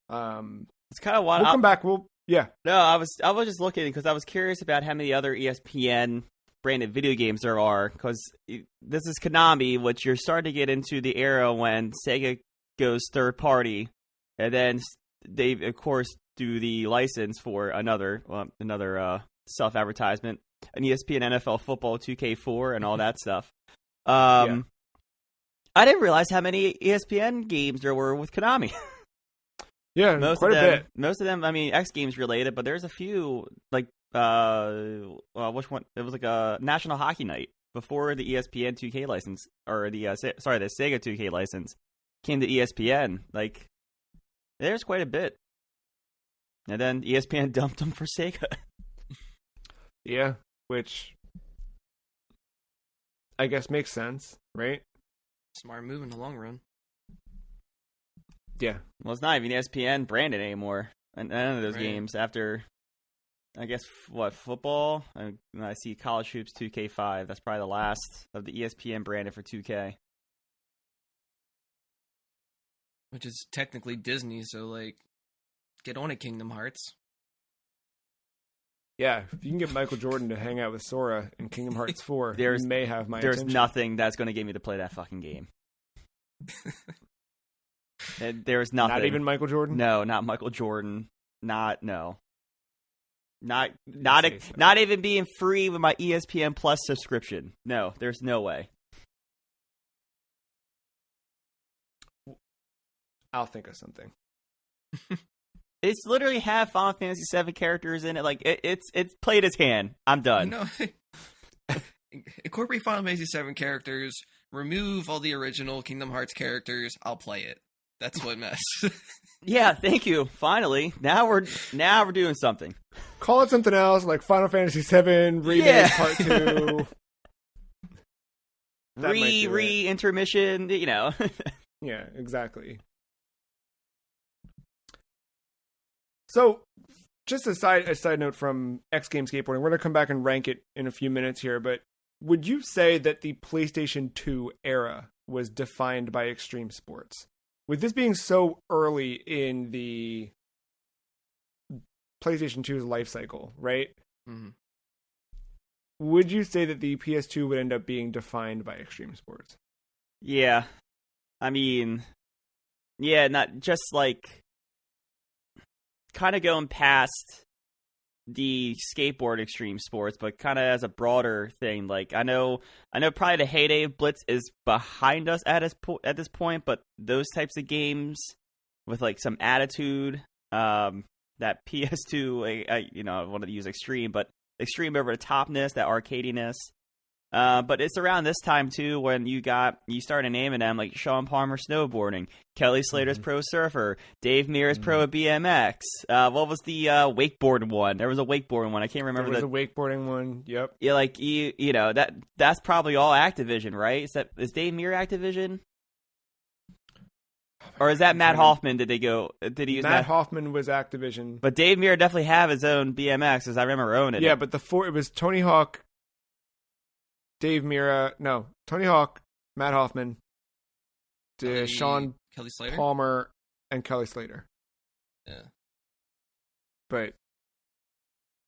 It's kind of wild.
We'll come back. We'll Yeah.
No, I was just looking because I was curious about how many other ESPN branded video games there are, because this is Konami, which you're starting to get into the era when Sega goes third party, and then they of course do the license for another self-advertisement, an ESPN NFL Football 2K4 and all that stuff. I didn't realize how many ESPN games there were with Konami.
Yeah, quite a bit.
Most of them, I mean, X Games related, but there's a few, like, which one? It was like a National Hockey Night before the ESPN 2K license, or the Sega 2K license came to ESPN. Like, there's quite a bit. And then ESPN dumped them for Sega.
Yeah, which I guess makes sense, right?
Smart move in the long run.
Yeah.
Well, it's not even ESPN branded anymore. And none of those games after, I guess, football? I see College Hoops 2K5. That's probably the last of the ESPN branded for 2K.
Which is technically Disney, so, like, get on it, Kingdom Hearts.
Yeah, if you can get Michael Jordan to hang out with Sora in Kingdom Hearts 4, you may have my attention.
There's nothing that's going to get me to play that fucking game. There's nothing.
Not even Michael Jordan?
No, not Michael Jordan. Not even being free with my ESPN Plus subscription. No, there's no way.
I'll think of something.
It's literally have Final Fantasy VII characters in it. Like it's played its hand. I'm done.
Incorporate Final Fantasy VII characters. Remove all the original Kingdom Hearts characters. I'll play it. That's what mess.
Yeah, thank you. Finally, now we're doing something.
Call it something else, like Final Fantasy VII Remake Part 2.
Intermission. You know.
Yeah, exactly. So, just a side note from X Games Skateboarding. We're going to come back and rank it in a few minutes here, but would you say that the PlayStation 2 era was defined by extreme sports? With this being so early in the PlayStation 2's life cycle, right?
Mm-hmm.
Would you say that the PS2 would end up being defined by extreme sports?
Yeah. I mean, yeah, not just like kind of going past the skateboard extreme sports, but kind of as a broader thing. Like I know probably the heyday of Blitz is behind us at this point, but those types of games with like some attitude, that PS2, I wanted to use extreme, but extreme over the topness, that arcadiness. But it's around this time too when you started naming them, like Sean Palmer snowboarding, Kelly Slater's pro surfer, Dave Mears pro BMX. What was the wakeboard one? There was a wakeboarding one. I can't remember.
There was a wakeboarding one. Yep.
Yeah, like you know that's probably all Activision, right? Is Dave Mears Activision? Or is that Matt Hoffman? Did he use
Matt Hoffman was Activision.
But Dave Mears definitely have his own BMX, as I remember owning it.
Yeah, but it was Tony Hawk, Tony Hawk, Matt Hoffman, Sean
Kelly Slater?
Palmer, and Kelly Slater.
Yeah.
But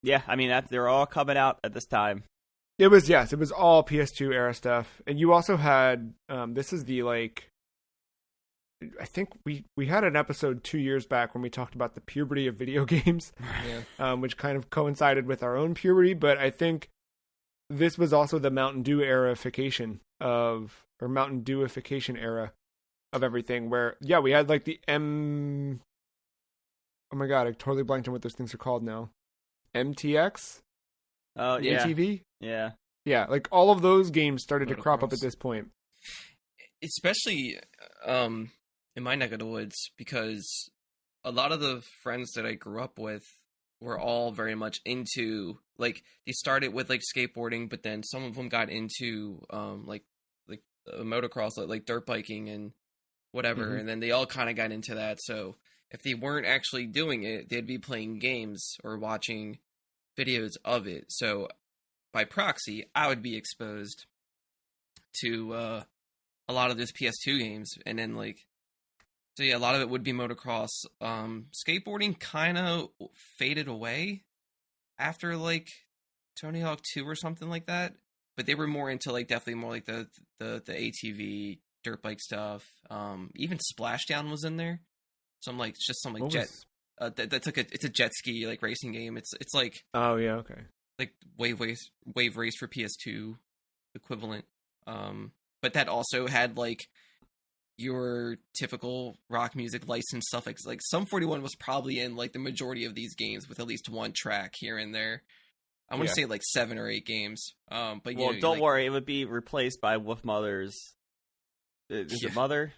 yeah, I mean they're all coming out at this time.
It was all PS2 era stuff. And you also had this is the I think we had an episode 2 years back when we talked about the puberty of video games, which kind of coincided with our own puberty, but I think this was also the Mountain Dew era of everything where, we had like the oh my God, I totally blanked on what those things are called now. MTX?
Yeah.
ATV?
Yeah.
Yeah, like all of those games started to crop up at this point.
Especially in my neck of the woods, because a lot of the friends that I grew up with were all very much into, like, they started with like skateboarding, but then some of them got into like motocross, like dirt biking and whatever, and then they all kind of got into that. So if they weren't actually doing it, they'd be playing games or watching videos of it. So by proxy, I would be exposed to a lot of those PS2 games, and then like So yeah, a lot of it would be motocross. Skateboarding kind of faded away after like Tony Hawk 2 or something like that. But they were more into like definitely more like the ATV dirt bike stuff. Even Splashdown was in there. Some like it's just some like jet. That's like it's a jet ski like racing game. It's like
oh yeah, okay,
like Wave Race for PS2 equivalent. But that also had like your typical rock music license stuff. Like Sum 41 was probably in like the majority of these games with at least one track here and there. I want to say like 7 or 8 games. But
well, don't worry, it would be replaced by Wolf Mother's. Is it Mother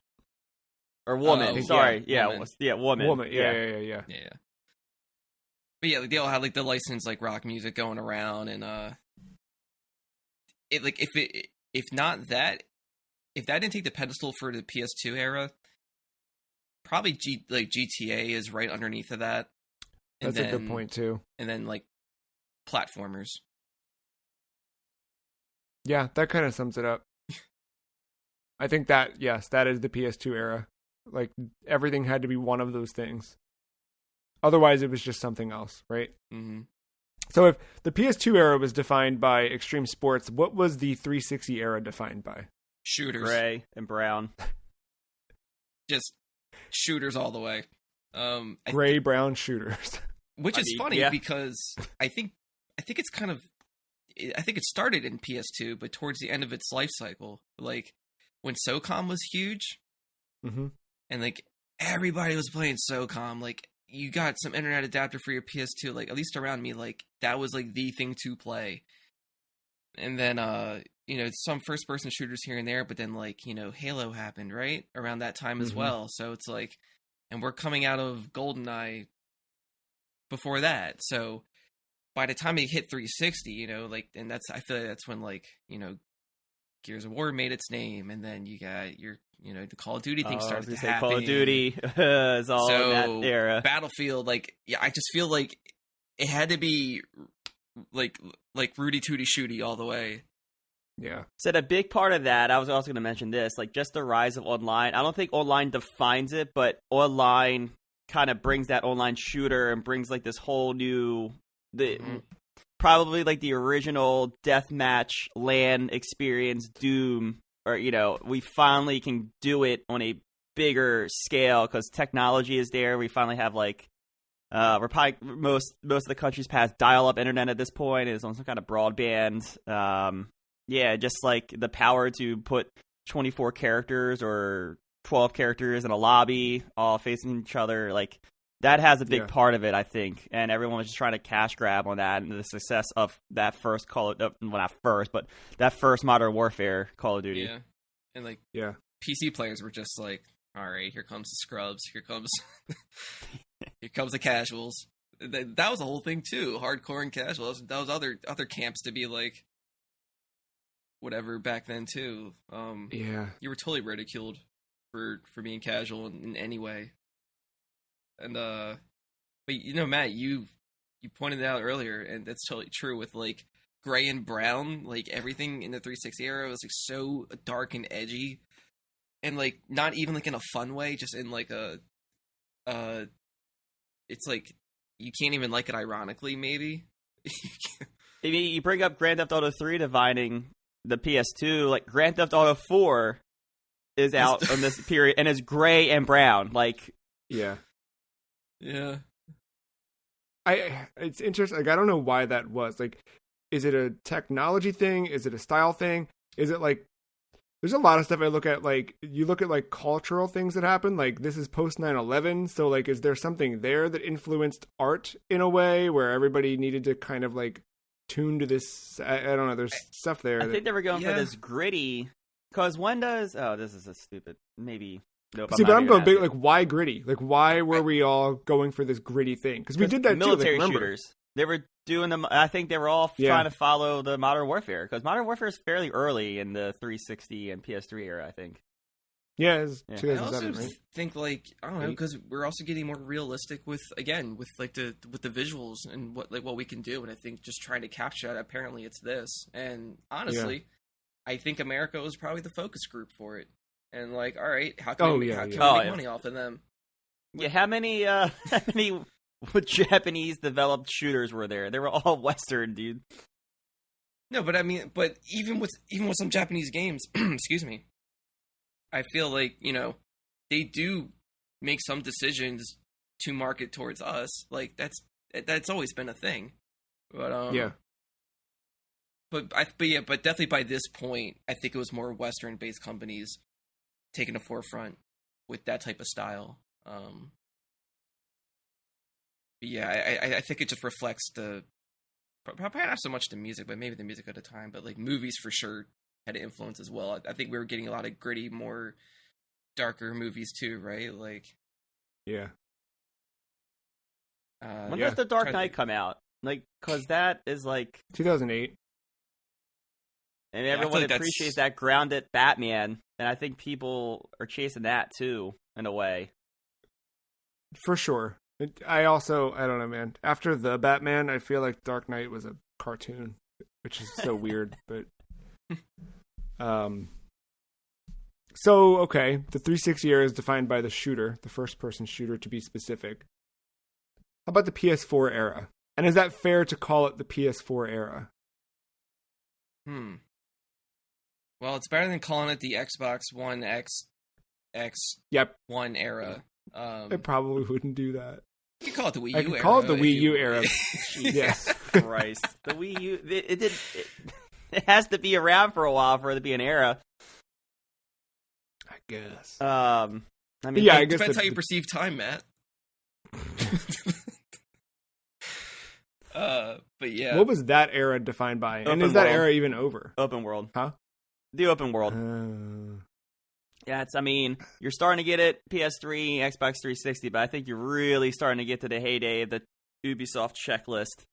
or Woman? Sorry, Woman.
Woman. Yeah.
But yeah, like, they all had like the licensed like rock music going around, and it like if not that, if that didn't take the pedestal for the PS2 era, probably GTA is right underneath of that.
That's a good point too.
And then like platformers.
Yeah, that kind of sums it up. I think that, yes, that is the PS2 era. Like, everything had to be one of those things. Otherwise, it was just something else, right?
Mm-hmm.
So if the PS2 era was defined by extreme sports, what was the 360 era defined by?
Shooters.
Gray and brown.
Just shooters all the way.
Gray, brown shooters.
Which is funny because I think it's kind of... I think it started in PS2, but towards the end of its life cycle, like when SOCOM was huge, and like everybody was playing SOCOM, like you got some internet adapter for your PS2, like at least around me, like that was like the thing to play. And then some first person shooters here and there, but then like Halo happened right around that time as well. So it's like, and we're coming out of GoldenEye before that, so. By the time it hit 360, and I feel like that's when, Gears of War made its name, and then you got the Call of Duty thing started to happen.
Call of Duty is all in that era.
Battlefield, I just feel like it had to be, like Rudy Tooty Shooty all the way.
Yeah.
So a big part of that, I was also going to mention this, like just the rise of online. I don't think online defines it, but online kind of brings that online shooter and brings like this whole new... probably like the original deathmatch LAN experience Doom, or we finally can do it on a bigger scale because technology is there. We finally have like we're probably most of the countries past dial-up internet at this point. Is on some kind of broadband. Just like the power to put 24 characters or 12 characters in a lobby all facing each other, like that has a big part of it, I think, and everyone was just trying to cash grab on that and the success of that first that first Modern Warfare Call of Duty.
Yeah, and PC players were just like, all right, here comes the scrubs, here comes the casuals. That was the whole thing too, hardcore and casual. That was other camps to be like, whatever back then too. You were totally ridiculed for being casual in any way. And but Matt, you pointed out earlier, and that's totally true with like gray and brown, like everything in the 360 era was like so dark and edgy, and like not even like in a fun way, just in like a it's like you can't even like it ironically, maybe.
You bring up Grand Theft Auto 3 dividing the PS2, like Grand Theft Auto 4 is out on this period and is gray and brown, like
yeah.
Yeah.
It's interesting. Like, I don't know why that was. Like, is it a technology thing? Is it a style thing? Is it like, there's a lot of stuff I look at, like, you look at like cultural things that happen. Like, this is post 9/11. So like, is there something there that influenced art in a way where everybody needed to kind of like tune to this? I don't know. There's stuff there.
I think they were going for this gritty. Cause when does, this is a stupid, maybe. Nope,
see, but I'm going big. Like, why gritty? Like, why were we all going for this gritty thing? Because we did that
military
too. Like,
shooters. They were doing them. I think they were all trying to follow the Modern Warfare because Modern Warfare is fairly early in the 360 and PS3 era. I think.
Yeah, it's 2007.
I also
right?
think I don't know, because we're also getting more realistic with the visuals and what we can do, and I think just trying to capture that. Apparently, it's this, and honestly, I think America was probably the focus group for it. And like, all right, how can we make money off of them?
Yeah, how many Japanese developed shooters were there? They were all Western, dude.
No, but I mean, even with some Japanese games, excuse me, I feel like, they do make some decisions to market towards us. Like that's always been a thing. But
yeah.
But definitely by this point, I think it was more Western-based companies taking the forefront with that type of style. I think it just reflects probably not so much the music, but maybe the music at the time. But like movies for sure had an influence as well. I think we were getting a lot of gritty, more darker movies too, right? Like,
yeah.
When does The Dark Knight come out? Like, cause that is like
2008.
And everyone appreciates that grounded Batman, and I think people are chasing that too, in a way.
For sure. I don't know, man. After the Batman, I feel like Dark Knight was a cartoon, which is so weird. But, so okay, the 360 era is defined by the shooter, the first-person shooter, to be specific. How about the PS4 era? And is that fair to call it the PS4 era?
Well, it's better than calling it the Xbox One One era.
I probably wouldn't do that.
You could call it the Wii U era.
I could call it the Wii U era.
Yes. Christ. The Wii U, it has to be around for a while for it to be an era.
I guess.
I mean,
yeah, it depends how you perceive time, Matt. But yeah.
What was that era defined by? And is that era even over?
Open world.
Huh?
The open world. Yeah, you're starting to get it, PS3, Xbox 360, but I think you're really starting to get to the heyday of the Ubisoft checklist.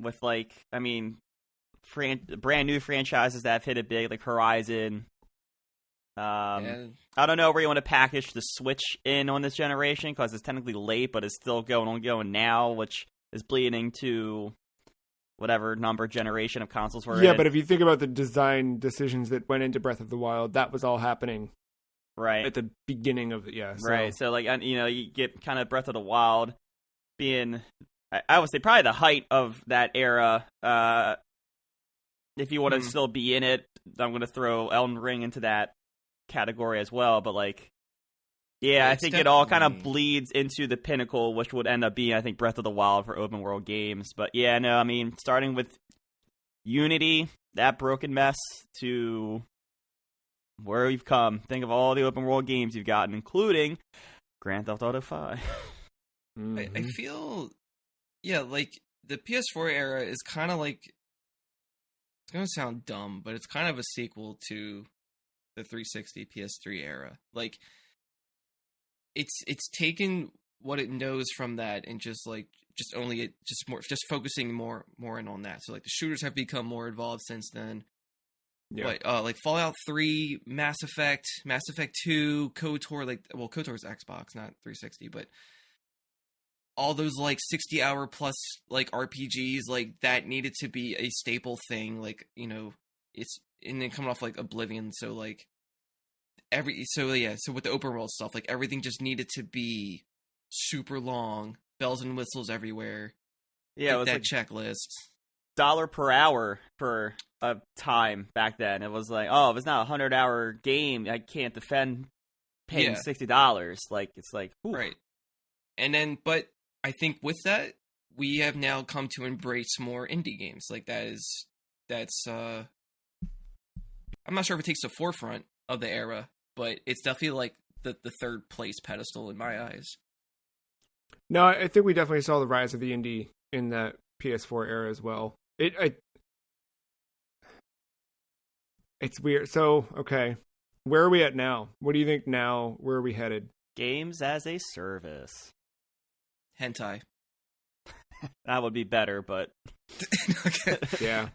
With brand new franchises that have hit it big, like Horizon. I don't know where you want to package the Switch in on this generation, because it's technically late, but it's still going now, which is bleeding to whatever number generation of consoles we're in.
Yeah, but if you think about the design decisions that went into Breath of the Wild, that was all happening
right
at the beginning of it. Yeah,
right. So you get kind of Breath of the Wild being, I would say, probably the height of that era. If you want to still be in it, I'm going to throw Elden Ring into that category as well. But I think it all kind of bleeds into the pinnacle, which would end up being, I think, Breath of the Wild for open world games. But yeah, no, starting with Unity, that broken mess, to where we've come. Think of all the open world games you've gotten, including Grand Theft Auto 5.
I feel, like the PS4 era is kind of like, it's going to sound dumb, but it's kind of a sequel to the 360 PS3 era. Like, it's taken what it knows from that and just focusing more in on that. So like the shooters have become more involved since then. Yeah. But like Fallout 3, Mass Effect 2, KOTOR, KOTOR is Xbox, not 360, but all those 60-hour plus RPGs, that needed to be a staple thing. It's, and then coming off Oblivion, so so with the open world stuff, everything just needed to be super long, bells and whistles everywhere. Yeah, it was that checklist.
$1 per hour for a time back then. It was if it's not a 100-hour game, I can't defend paying $60. Ooh.
Right. And then, but I think with that, we have now come to embrace more indie games. That's I'm not sure if it takes the forefront of the era, but it's definitely the third place pedestal in my eyes.
No, I think we definitely saw the rise of the indie in that PS4 era as well. It's weird. So, okay, where are we at now? What do you think now? Where are we headed?
Games as a service.
Hentai.
That would be better, but
okay.
Yeah.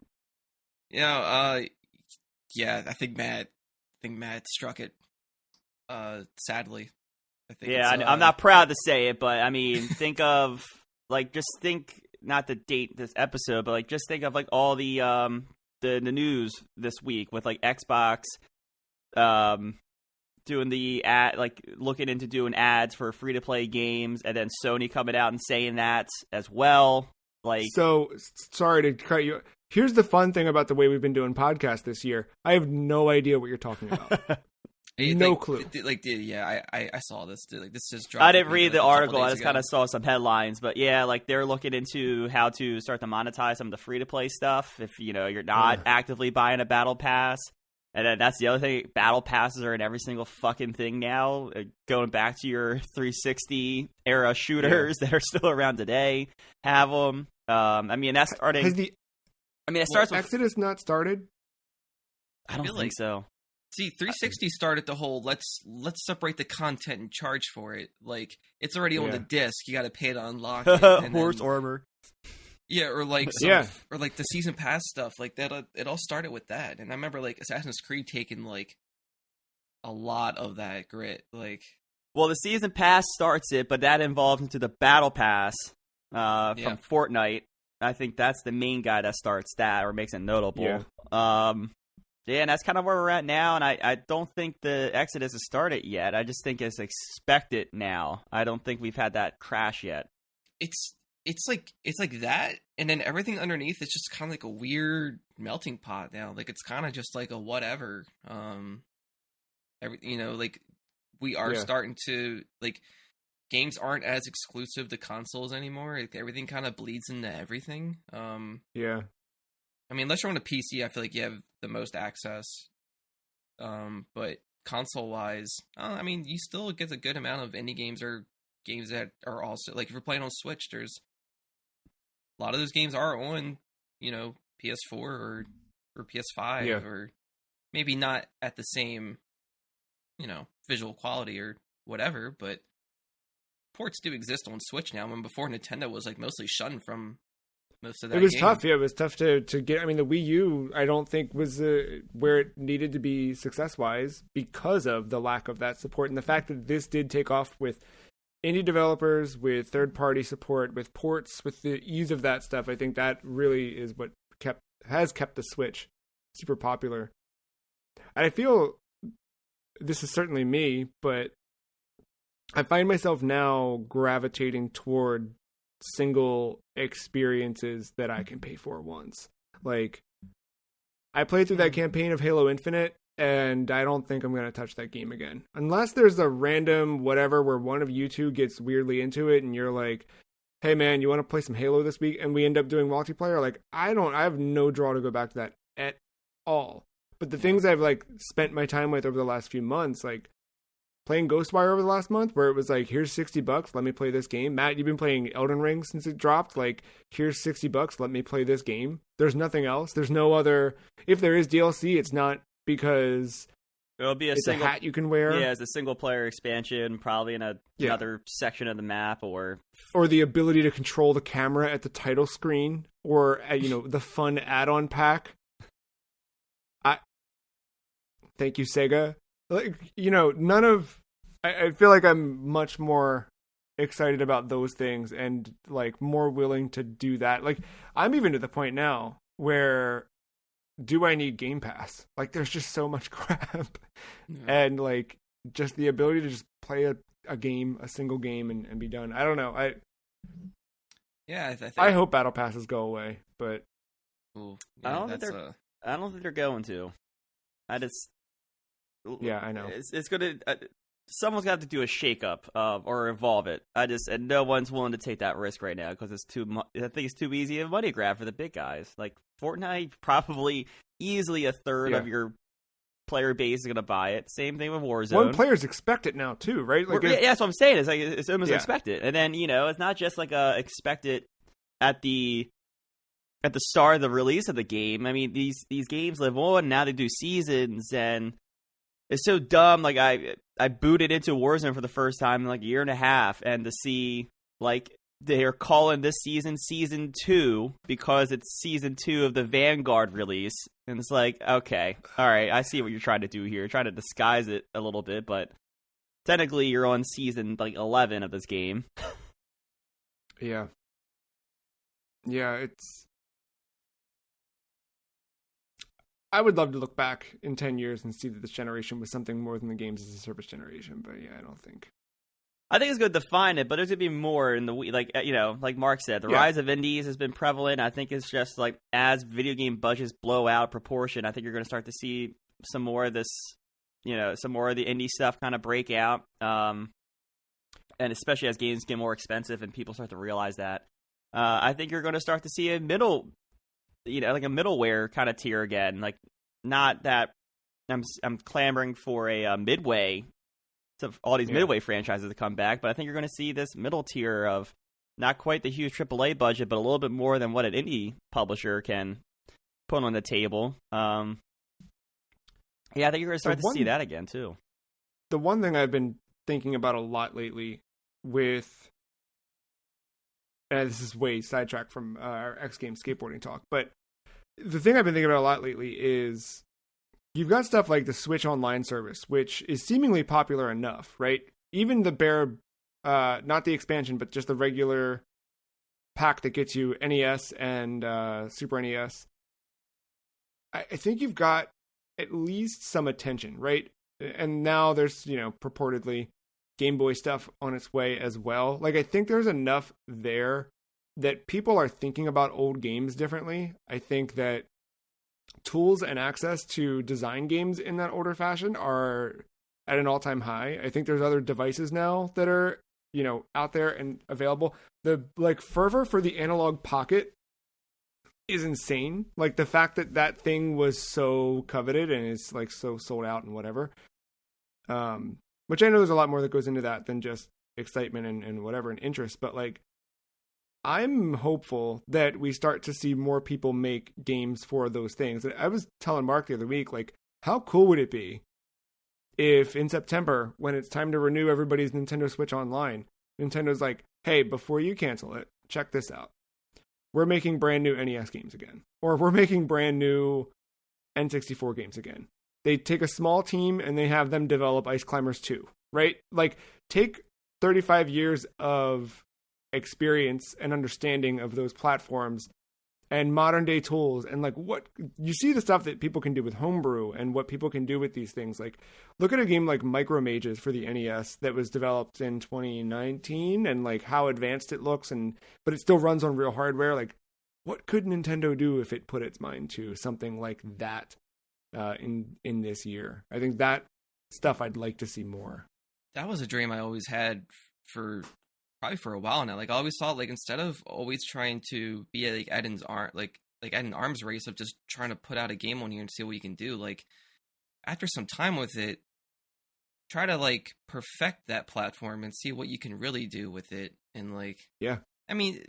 Yeah, I think Matt struck it. Sadly, I think.
Yeah, I'm not proud to say it, but think of not to date this episode, but just think of all the news this week with Xbox doing the ad, like looking into doing ads for free to play games, and then Sony coming out and saying that as well. Like,
so sorry to cut you. Here's the fun thing about the way we've been doing podcasts this year. I have no idea what you're talking about. No clue.
I saw this. Like, this just dropped.
I didn't read the article. I just kind of saw some headlines, but yeah, like they're looking into how to start to monetize some of the free to play stuff. If you're not actively buying a battle pass, and then that's the other thing. Battle passes are in every single fucking thing now. Going back to your 360 era shooters that are still around today, have them. I mean, that's starting. It starts with
Exodus not started.
I don't think so.
See, 360 started the whole let's separate the content and charge for it. Like, it's already on the disc. You got to pay to unlock it.
Horse armor.
Yeah, or like or like the season pass stuff. Like that, it all started with that. And I remember like Assassin's Creed taking like a lot of that grit. Like,
well, the season pass starts it, but that involves into the battle pass from Fortnite. I think that's the main guy that starts that or makes it notable. Yeah, and that's kind of where we're at now, and I don't think the Exodus has started yet. I just think it's expected now. I don't think we've had that crash yet.
It's like that, and then everything underneath is just kind of like a weird melting pot now. Like, it's kind of just like a whatever. Like we are starting to, like, games aren't as exclusive to consoles anymore. Like, everything kind of bleeds into everything. I mean, unless you're on a PC, I feel like you have the most access. But console-wise, I mean, you still get a good amount of indie games or games that are also, like, if you're playing on Switch, there's a lot of those games are on, PS4 or PS5, or maybe not at the same, visual quality or whatever, but ports do exist on Switch now, when before Nintendo was, like, mostly shunned from most of that.
It was tough. Yeah, it was tough to get. I mean, the Wii U, I don't think was where it needed to be success-wise because of the lack of that support, and the fact that this did take off with indie developers, with third-party support, with ports, with the ease of that stuff. I think that really is what has kept the Switch super popular. And I feel this is certainly me, but I find myself now gravitating toward single experiences that I can pay for once. Like, I played through that campaign of Halo Infinite, and I don't think I'm going to touch that game again. Unless there's a random whatever where one of you two gets weirdly into it and you're like, hey man, you want to play some Halo this week? And we end up doing multiplayer. Like, I have no draw to go back to that at all. But the things I've, like, spent my time with over the last few months, like playing Ghostwire over the last month, where it was like, here's $60, let me play this game. Matt, you've been playing Elden Ring since it dropped. Like, here's $60, let me play this game. There's nothing else. There's no other. If there is DLC, it's not because
it'll be a
hat you can wear.
Yeah, it's a single player expansion, probably in another section of the map, or
the ability to control the camera at the title screen, or the fun add-on pack. Thank you, Sega. Like, none of. I feel like I'm much more excited about those things and, like, more willing to do that. Like, I'm even to the point now where, do I need Game Pass? Like, there's just so much crap, and, like, just the ability to just play a game, a single game, and be done. I don't know. I hope Battle Passes go away, but
I don't think they're going to.
I know.
It's going to. Someone's got to do a shakeup or evolve it. And no one's willing to take that risk right now because it's I think it's too easy a money grab for the big guys. Like Fortnite, probably easily a third of your player base is going to buy it. Same thing with Warzone.
Well, players expect it now too, right? Like,
that's what I'm saying. It's like it's almost expected, and then it's not just like expected at the start of the release of the game. I mean, these games live on. Now they do seasons, and it's so dumb. Like, I booted into Warzone for the first time in like a year and a half, and to see, like, they're calling this season Season 2 because it's Season 2 of the Vanguard release. And it's like, okay, all right, I see what you're trying to do here. You're trying to disguise it a little bit, but technically you're on Season, like, 11 of this game.
Yeah. Yeah, I would love to look back in 10 years and see that this generation was something more than the games as a service generation. But yeah, I don't think.
I think it's good to define it, but there's going to be more in the, like, like Mark said, the rise of indies has been prevalent. I think it's just like as video game budgets blow out of proportion, I think you're going to start to see some more of this, some more of the indie stuff kind of break out. And especially as games get more expensive and people start to realize that. I think you're going to start to see a middle, like a middleware kind of tier again. Like, not that I'm clamoring for a midway to all these midway franchises to come back, but I think you're going to see this middle tier of not quite the huge AAA budget, but a little bit more than what an indie publisher can put on the table. I think you're going to start to see that again too.
The one thing I've been thinking about a lot lately with, and this is way sidetracked from our X Games skateboarding talk, but the thing I've been thinking about a lot lately is you've got stuff like the Switch Online service, which is seemingly popular enough, right? Even the bare, not the expansion, but just the regular pack that gets you NES and Super NES. I think you've got at least some attention, right? And now there's, purportedly Game Boy stuff on its way as well. Like, I think there's enough there that people are thinking about old games differently. I think that tools and access to design games in that older fashion are at an all-time high. I think there's other devices now that are, out there and available. The fervor for the Analog Pocket is insane. Like, the fact that thing was so coveted and is like so sold out and whatever. Which I know there's a lot more that goes into that than just excitement and whatever and interest, but like, I'm hopeful that we start to see more people make games for those things. I was telling Mark the other week, like, how cool would it be if in September, when it's time to renew everybody's Nintendo Switch Online, Nintendo's like, hey, before you cancel it, check this out. We're making brand new NES games again. Or we're making brand new N64 games again. They take a small team and they have them develop Ice Climbers 2, right? Like, take 35 years of experience and understanding of those platforms and modern day tools, and like, what you see the stuff that people can do with homebrew and what people can do with these things. Like, look at a game like Micro Mages for the NES that was developed in 2019 and like how advanced it looks, but it still runs on real hardware. Like, what could Nintendo do if it put its mind to something like that in this year? I think that stuff I'd like to see more.
That was a dream I always had for probably for a while now. Like, I always thought, like, instead of always trying to be like at an arms race of just trying to put out a game on you and see what you can do, like, after some time with it, try to like perfect that platform and see what you can really do with it. And like,
yeah,
maybe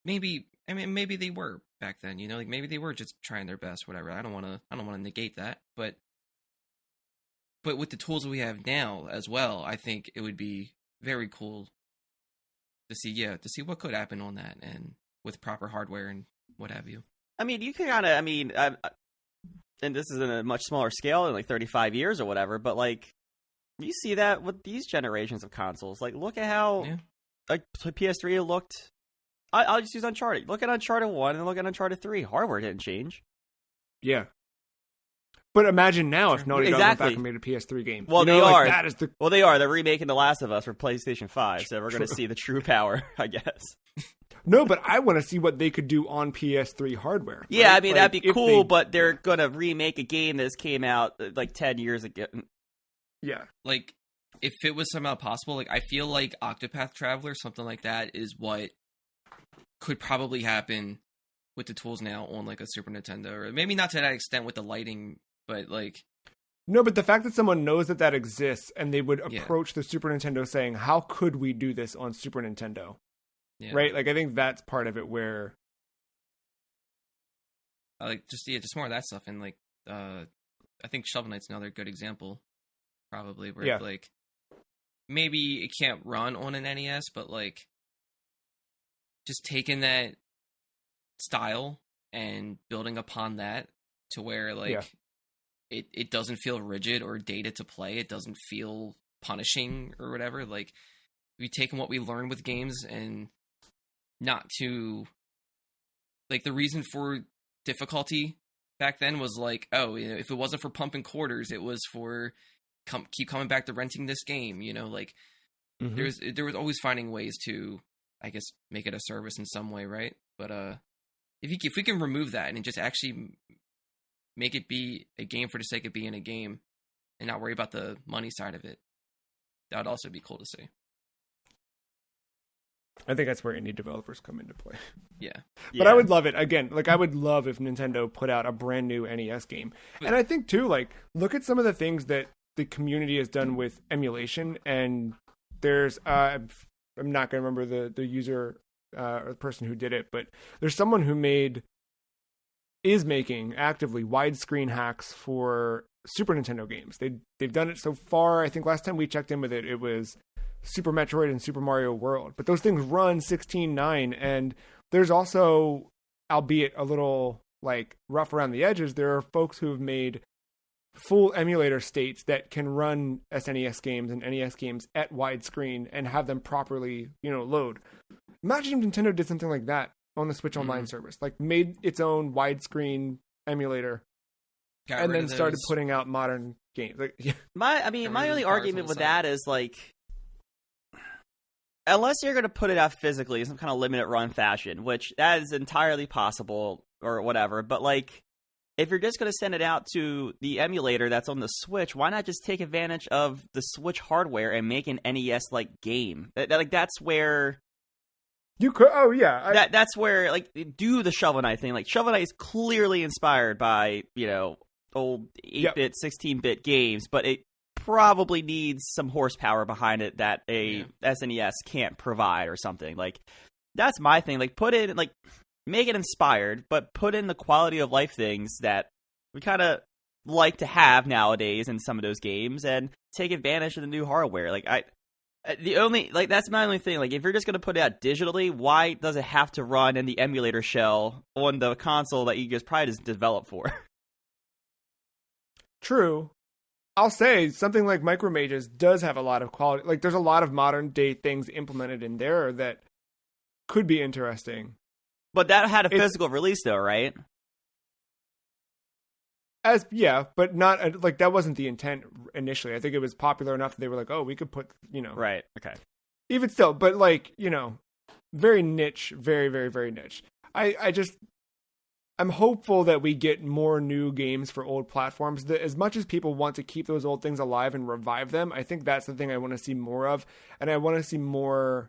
they were back then, like, maybe they were just trying their best, whatever. I don't want to negate that, but with the tools we have now as well, I think it would be very cool to see what could happen on that, and with proper hardware and what have you.
I mean, you can kind of, and this is in a much smaller scale than like 35 years or whatever, but like, you see that with these generations of consoles. Like, look at how like PS3 looked. I'll just use Uncharted. Look at Uncharted 1 and look at Uncharted 3. Hardware didn't change.
Yeah. But imagine now if Naughty Dog went back and made a PS3 game.
Well, they are.
That is
Well, they are. They're remaking The Last of Us for PlayStation 5, so we're going to see the true power, I guess.
No, but I want to see what they could do on PS3 hardware.
Yeah,
right?
I mean, that'd be cool, but they're going to remake a game that came out like 10 years ago.
Yeah.
Like, if it was somehow possible, like, I feel like Octopath Traveler, something like that, is what could probably happen with the tools now on like a Super Nintendo, or maybe not to that extent with the lighting, but like,
no, but the fact that someone knows that exists and they would approach the Super Nintendo saying, how could we do this on Super Nintendo? Yeah. Right? Like, I think that's part of it where
like, just more of that stuff. And like, I think Shovel Knight's another good example, probably, where like, maybe it can't run on an NES, but like, just taking that style and building upon that to where like it doesn't feel rigid or dated to play. It doesn't feel punishing or whatever. Like, we taken what we learned with games and not to like, the reason for difficulty back then was like, oh, if it wasn't for pumping quarters, it was for keep coming back to renting this game. Like there was always finding ways to, I guess, make it a service in some way, right? But if we can remove that and just actually make it be a game for the sake of being a game and not worry about the money side of it, that would also be cool to see.
I think that's where indie developers come into play.
Yeah.
But I would love it. Again, like I would love if Nintendo put out a brand new NES game. And I think too, like, look at some of the things that the community has done with emulation. And there's, I'm not going to remember the user or the person who did it, but there's someone who is making actively widescreen hacks for Super Nintendo games. They've done it so far. I think last time we checked in with it, it was Super Metroid and Super Mario World. But those things run 16:9, and there's also, albeit a little like rough around the edges, there are folks who have made full emulator states that can run SNES games and NES games at widescreen and have them properly, load. Imagine if Nintendo did something like that on the Switch Online service, like made its own widescreen emulator, and then started putting out modern games. Like,
my only argument with that is like, unless you're going to put it out physically in some kind of limited run fashion, which that is entirely possible or whatever, but like, if you're just going to send it out to the emulator that's on the Switch, why not just take advantage of the Switch hardware and make an NES-like game? That's where
you could. Oh yeah,
that's where, like, do the Shovel Knight thing. Like, Shovel Knight is clearly inspired by old 8-bit, 16-bit games, but it probably needs some horsepower behind it that a SNES can't provide or something. Like, that's my thing. Like, put in, like, make it inspired, but put in the quality of life things that we kind of like to have nowadays in some of those games, and take advantage of the new hardware. Like, that's my only thing. Like, if you're just going to put it out digitally, why does it have to run in the emulator shell on the console that you just probably just developed for?
True. I'll say something like Micromages does have a lot of quality. Like, there's a lot of modern day things implemented in there that could be interesting.
But that had a physical release, though, right?
But not like that wasn't the intent initially. I think it was popular enough that they were like, oh, we could put,
Right. Okay.
Even still, but like, very niche, very, very, very niche. I'm hopeful that we get more new games for old platforms. As much as people want to keep those old things alive and revive them, I think that's the thing I want to see more of. And I want to see more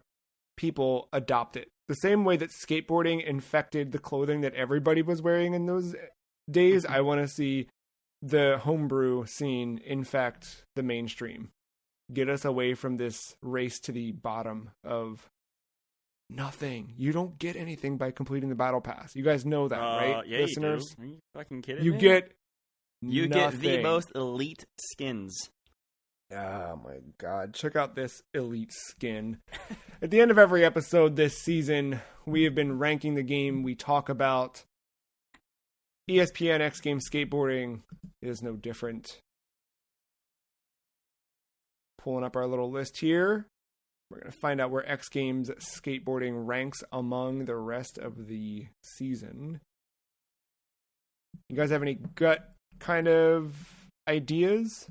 people adopt it. The same way that skateboarding infected the clothing that everybody was wearing in those days, I want to see the homebrew scene infect the mainstream. Get us away from this race to the bottom of nothing. You don't get anything by completing the battle pass. You guys know that, right,
yeah,
listeners?
You do. Are you fucking kidding
me? You get the
most elite skins.
Oh my god, check out this elite skin. At the end of every episode this season, we have been ranking the game we talk about. ESPN X Games Skateboarding is no different. Pulling up our little list here. We're going to find out where X Games Skateboarding ranks among the rest of the season. You guys have any gut kind of ideas?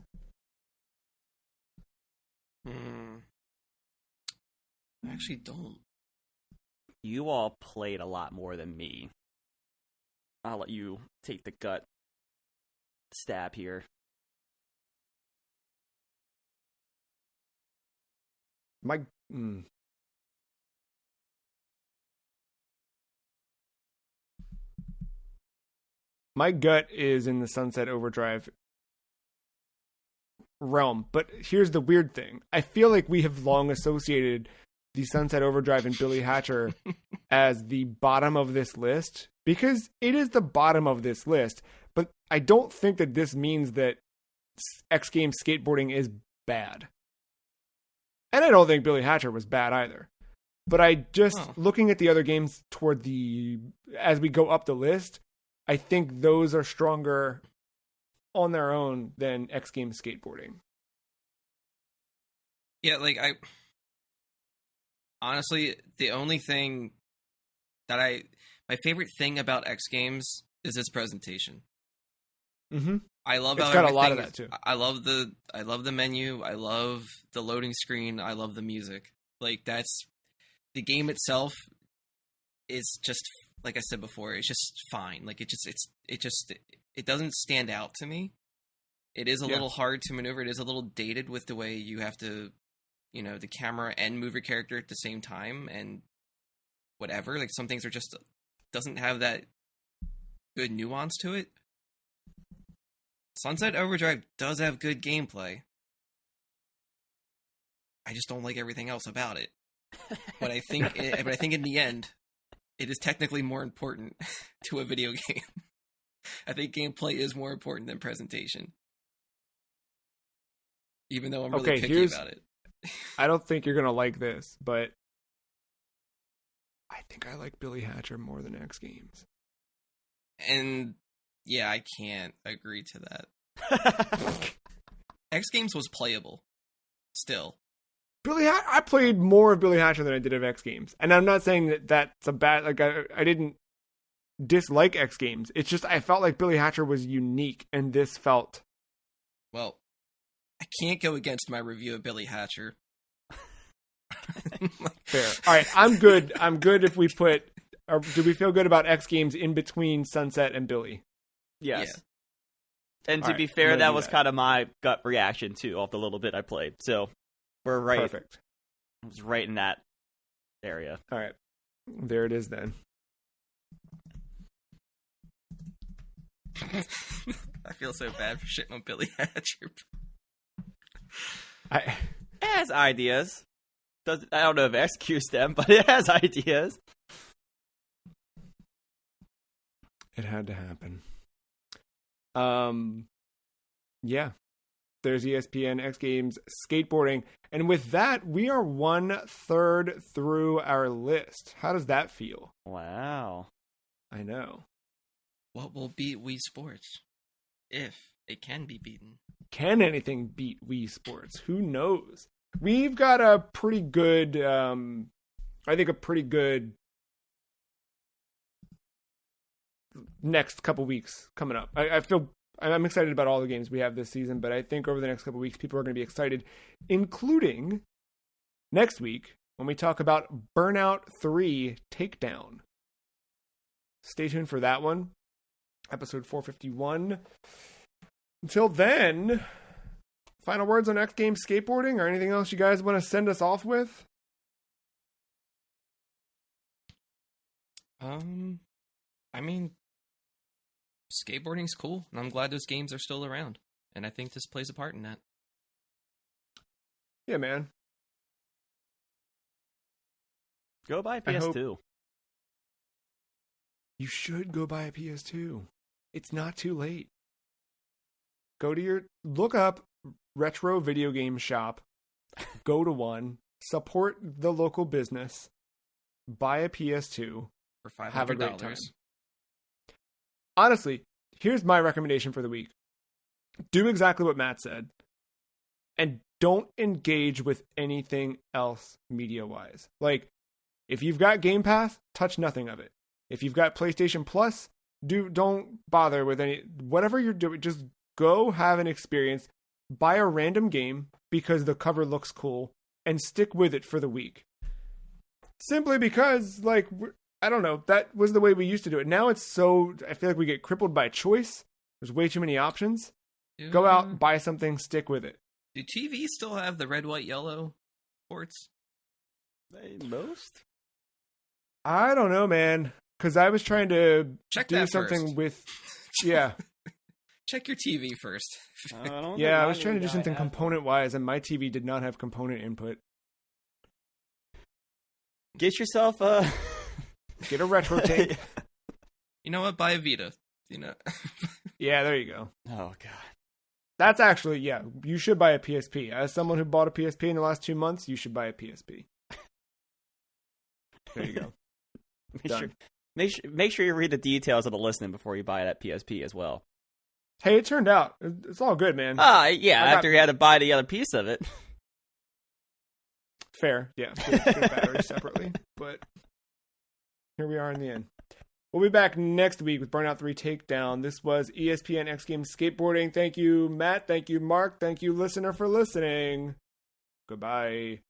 I actually don't.
You all played a lot more than me. I'll let you take the gut stab here.
My gut is in the Sunset Overdrive realm, but here's the weird thing. I feel like we have long associated the Sunset Overdrive and Billy Hatcher as the bottom of this list, because it is the bottom of this list, but I don't think that this means that X Games Skateboarding is bad. And I don't think Billy Hatcher was bad either. But I just, looking at the other games as we go up the list, I think those are stronger on their own than X Games Skateboarding.
Yeah, like honestly, the only thing that my favorite thing about X Games is its presentation.
Mm-hmm.
I love
It's
how
got a lot of
everything
that, too.
I love the menu. I love the loading screen. I love the music. Like, that's the game itself is just, like I said before, it's just fine. Like, it doesn't stand out to me. It is a little hard to maneuver. It is a little dated with the way you have to, the camera and move your character at the same time and whatever. Like, some things are just doesn't have that good nuance to it. Sunset Overdrive does have good gameplay. I just don't like everything else about it. But I think in the end, it is technically more important to a video game. I think gameplay is more important than presentation. Even though I'm really picky about it.
I don't think you're going to like this, but I think I like Billy Hatcher more than X Games.
And yeah, I can't agree to that. X Games was playable. Still.
I played more of Billy Hatcher than I did of X Games. And I'm not saying that that's a bad... Like, I didn't dislike X Games. It's just I felt like Billy Hatcher was unique, and this felt...
Well, I can't go against my review of Billy Hatcher.
Fair. All right, I'm good. I'm good if we put... Or do we feel good about X Games in between Sunset and Billy?
Yes.
Yeah.
And to
All
be
right,
fair,
I'm gonna
that
do
was
that.
kind of my gut reaction, too, off the little bit I played. So, we're right.
Perfect.
It was right in that area.
All right. There it is then.
I feel so bad for shitting on Billy Hatcher.
I
It has ideas. I don't know if it executes them, but it has ideas.
It had to happen. Yeah. There's ESPN, X Games, skateboarding. And with that, we are 1/3 through our list. How does that feel?
Wow.
I know.
What will beat Wii Sports? If it can be beaten.
Can anything beat Wii Sports? Who knows? We've got a pretty good, I think a pretty good next couple weeks coming up. I'm excited about all the games we have this season, but I think over the next couple weeks, people are going to be excited, including next week when we talk about Burnout 3 Takedown. Stay tuned for that one. Episode 451. Until then, final words on X Games skateboarding or anything else you guys want to send us off with?
I mean, skateboarding's cool, and I'm glad those games are still around. And I think this plays a part in that.
Yeah, man.
Go buy a PS2.
You should go buy a PS2. It's not too late. Look up retro video game shop, go to one, support the local business, buy a PS2,
For $500.
have a great time. Honestly, here's my recommendation for the week. Do exactly what Matt said, and don't engage with anything else media-wise. Like, if you've got Game Pass, touch nothing of it. If you've got PlayStation Plus, don't bother with whatever you're doing. Just go have an experience, buy a random game because the cover looks cool, and stick with it for the week. Simply because, like, I don't know, that was the way we used to do it. Now it's I feel like we get crippled by choice. There's way too many options. Go out, buy something, stick with it.
Do TVs still have the red, white, yellow ports?
Most?
I don't know, man. Because I was trying to
Check
do
that
something
first.
with... Yeah.
Check your TV first.
Yeah, I was trying to do something component-wise, and my TV did not have component input.
Get yourself
Get a retro tape.
You know what? Buy a Vita.
Yeah, there you go.
Oh, God.
That's actually, yeah, you should buy a PSP. As someone who bought a PSP in the last 2 months, you should buy a PSP. There you go.
Make sure you read the details of the listing before you buy that PSP as well.
Hey, it turned out. It's all good, man.
Yeah, after you had to buy the other piece of it.
Fair, yeah. Get batteries separately. But here we are in the end. We'll be back next week with Burnout 3 Takedown. This was ESPN X Games Skateboarding. Thank you, Matt. Thank you, Mark. Thank you, listener, for listening. Goodbye.